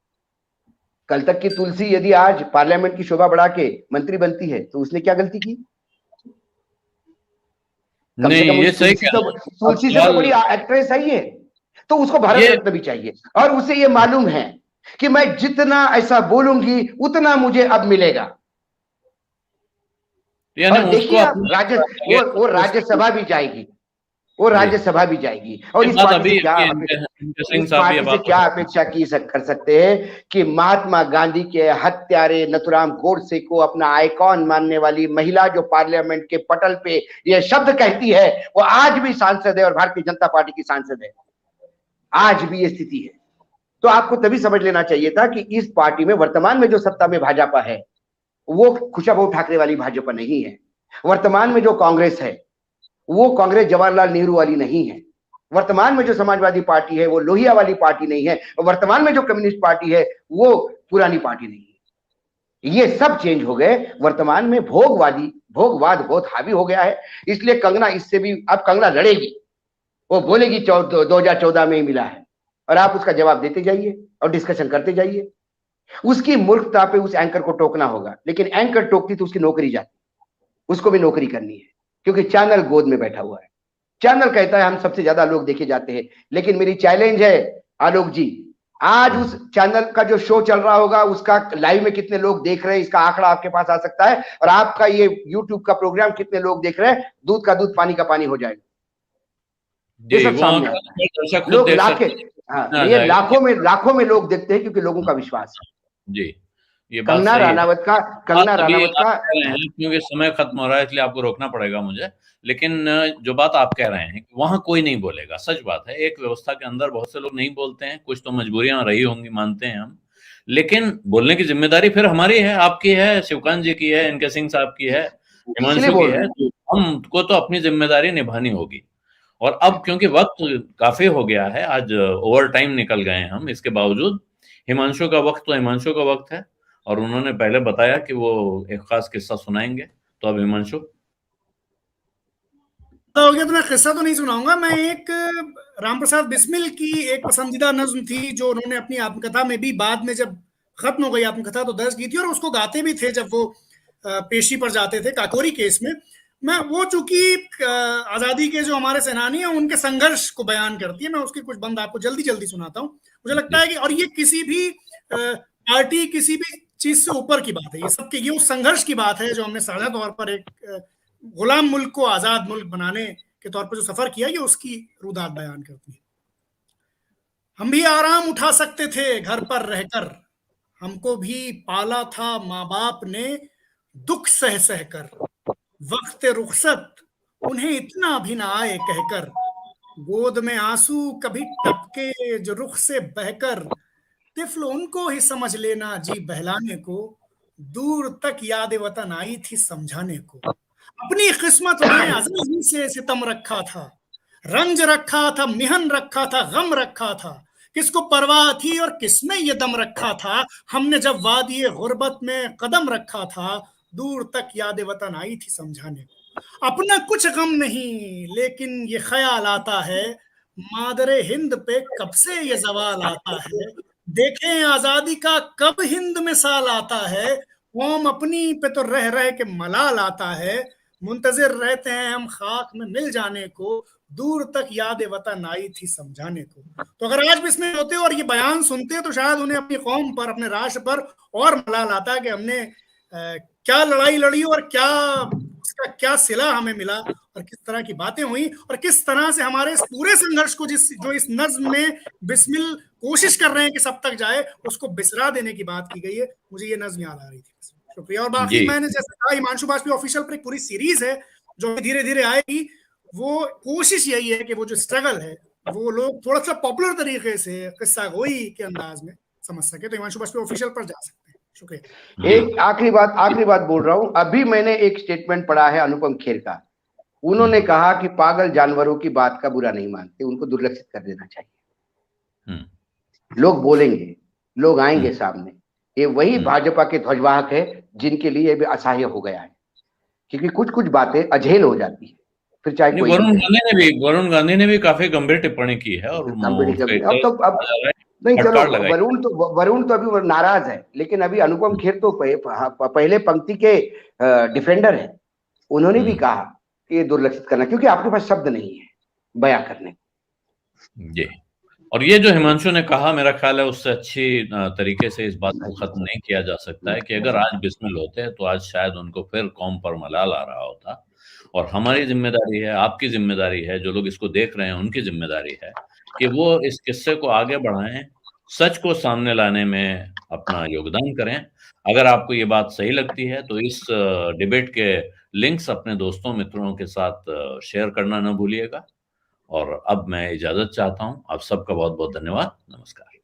कल तक की तुलसी यदि आज पार्लियामेंट की शोभा बढ़ा के मंत्री बनती है तो उसने क्या गलती की? कम से कम तुलसी से तो बड़ी एक्ट्रेस है ये, तो उसको भारत रत्न भी चाहिए, और उसे ये मालूम है कि मैं जितना ऐसा बोलूंगी उतना मुझे अब मिलेगा। और देखिए आप वो राज्यसभा भी जाएगी, वो राज्यसभा भी जाएगी। और इस पार्टी से क्या अपेक्षा की कर सकते हैं कि महात्मा गांधी के हत्यारे नथुराम गोडसे को अपना आइकॉन मानने वाली महिला जो पार्लियामेंट के पटल पे ये शब्द कहती है, वो आज भी सांसद है और भारतीय जनता पार्टी की सांसद है। आज भी ये स्थिति है। तो आपको तभी समझ लेना चाहिए था कि इस पार्टी में वर्तमान में जो सत्ता में भाजपा है वो खुशाबू ठाकरे वाली भाजपा नहीं है। वर्तमान में जो कांग्रेस है वो कांग्रेस जवाहरलाल नेहरू वाली नहीं है। वर्तमान में जो समाजवादी पार्टी है वो लोहिया वाली पार्टी नहीं है। और वर्तमान में जो कम्युनिस्ट पार्टी है वो पुरानी पार्टी नहीं है। ये सब चेंज हो गए। वर्तमान में भोगवाद बहुत हावी हो गया है। इसलिए कंगना इससे भी अब कंगना लड़ेगी, वो बोलेगी 2014 में ही मिला है, और आप उसका जवाब देते जाइए और डिस्कशन करते जाइए। उसकी मूर्खता पे उस एंकर को टोकना होगा, लेकिन एंकर टोकती तो उसकी नौकरी जाती, उसको भी नौकरी करनी है, क्योंकि चैनल गोद में बैठा हुआ है। चैनल कहता है हम सबसे ज्यादा लोग देखे जाते हैं, लेकिन मेरी चैलेंज है आलोक जी, आज उस चैनल का जो शो चल रहा होगा उसका लाइव में कितने लोग देख रहे हैं इसका आंकड़ा आपके पास आ सकता है, और आपका ये यूट्यूब का प्रोग्राम कितने लोग देख रहे हैं, दूध का दूध पानी का पानी हो जाएगा। ये सब सामने लोग लाखों में लोग देखते हैं क्योंकि लोगों का विश्वास है। जी, ये बात कंगना राणावत का क्योंकि समय खत्म हो रहा है इसलिए आपको रोकना पड़ेगा मुझे, लेकिन जो बात आप कह रहे हैं कि वहां कोई नहीं बोलेगा, सच बात है। एक व्यवस्था के अंदर बहुत से लोग नहीं बोलते हैं, कुछ तो मजबूरियां रही होंगी, मानते हैं हम, लेकिन बोलने की जिम्मेदारी फिर हमारी है, आपकी है, शिवकांत जी की है, एनके सिंह साहब की है, हिमांशु की है। तो हमको तो अपनी जिम्मेदारी निभानी होगी। और अब क्योंकि वक्त काफी हो गया है, आज ओवर टाइम निकल गए हैं हम, इसके बावजूद हिमांशु का वक्त तो हिमांशु का वक्त है, और उन्होंने पहले बताया कि वो एक खास किस्सा सुनाएंगे। तो अब हिमांशु हो गया, तो मैं किस्सा तो नहीं सुनाऊंगा। मैं एक राम प्रसाद बिस्मिल की एक पसंदीदा नज्म थी जो उन्होंने अपनी आत्मकथा में भी बाद में जब खत्म हो गई आत्मकथा तो दर्ज की थी, और उसको गाते भी थे जब वो पेशी पर जाते थे काकोरी केस में। मैं वो चूंकि आजादी के जो हमारे सेनानी हैं उनके संघर्ष को बयान करती है, मैं उसकी कुछ बंद आपको जल्दी सुनाता हूँ। मुझे लगता है कि और ये किसी भी पार्टी किसी भी चीज से ऊपर की बात है, ये सबके ये उस संघर्ष की बात है जो हमने साझा तौर पर एक गुलाम मुल्क को आजाद मुल्क बनाने के तौर पर जो सफर किया, ये उसकी रुदात बयान करती है। हम भी आराम उठा सकते थे घर पर रहकर, हमको भी पाला था माँ बाप ने दुख सह सह कर, वक्त रुखसत उन्हें इतना भी ना आए कहकर, गोद में आंसू कभी टपके जो रुख से बहकर, तिफल उनको ही समझ लेना जी बहलाने को, दूर तक याद वतन आई थी समझाने को, अपनी किस्मत में अज़ल ही से सितम रखा था, रंज रखा था, मिहन रखा था, गम रखा था, किसको परवाह थी और किसने ये दम रखा था, हमने जब वादी गुर्बत में कदम रखा था, दूर तक याद वतन आई थी समझाने को, अपना कुछ गम नहीं लेकिन ये ख्याल आता है, मादरे हिंद पे कब से ये जवाल आता है, देखें आजादी का कब हिंद में साल आता है, कौम अपनी पे तो रह रह के मलाल आता है, मुंतजिर रहते हैं हम खाक में मिल जाने को, दूर तक याद वतन आई थी समझाने को। तो अगर आज भी इसमें होते और ये बयान सुनते तो शायद उन्हें अपनी कौम पर, अपने राष्ट्र पर और मलाल आता कि हमने क्या लड़ाई लड़ी और क्या उसका क्या सिला हमें मिला, और किस तरह की बातें हुई, और किस तरह से हमारे इस पूरे संघर्ष को जो इस नज्म में बिस्मिल कोशिश कर रहे हैं कि सब तक जाए, उसको बिसरा देने की बात की गई है। मुझे ये नज्म याद आ रही थी। शुक्रिया। और बाकी मैंने जैसे कहा, हिमांशु बाजपेयी ऑफिशियल पर एक पूरी सीरीज है जो धीरे धीरे आएगी। वो कोशिश यही है कि वो जो स्ट्रगल है वो लोग थोड़ा सा पॉपुलर तरीके से किस्सा गोई के अंदाज में समझ सके। तो हिमांशु बाजपेयी ऑफिशियल पर जा सकते हैं। शुक्रिया। एक आखिरी बात बोल रहा हूं। अभी मैंने एक स्टेटमेंट पढ़ा है अनुपम खेर का। उन्होंने कहा कि पागल जानवरों की बात का बुरा नहीं मानते, उनको दुर्लक्षित कर देना चाहिए। लोग बोलेंगे, लोग आएंगे सामने। ये वही भाजपा के ध्वजवाहक है जिनके लिए भी असह्य हो गया है, क्योंकि कुछ कुछ बातें अझेल हो जाती है। फिर चाहे कोई वरुण गांधी ने भी काफी गंभीर टिप्पणी की है और अब नहीं, चलो वरुण तो अभी नाराज है, लेकिन अभी अनुपम खेर तो पहले पंक्ति के डिफेंडर है। उन्होंने भी कहा कि ये दुर्लक्षित करना, क्योंकि आपके पास शब्द नहीं है बयां करने जी। और ये जो हिमांशु ने कहा, मेरा ख्याल है उससे अच्छी तरीके से इस बात को खत्म नहीं किया जा सकता है कि अगर आज बिस्मिल होते तो आज शायद उनको फिर कौम पर मलाल आ रहा होता। और हमारी जिम्मेदारी है, आपकी जिम्मेदारी है, जो लोग इसको देख रहे हैं उनकी जिम्मेदारी है कि वो इस किस्से को आगे बढ़ाएं, सच को सामने लाने में अपना योगदान करें। अगर आपको ये बात सही लगती है तो इस डिबेट के लिंक्स अपने दोस्तों मित्रों के साथ शेयर करना न भूलिएगा। और अब मैं इजाजत चाहता हूं। आप सबका बहुत बहुत धन्यवाद। नमस्कार।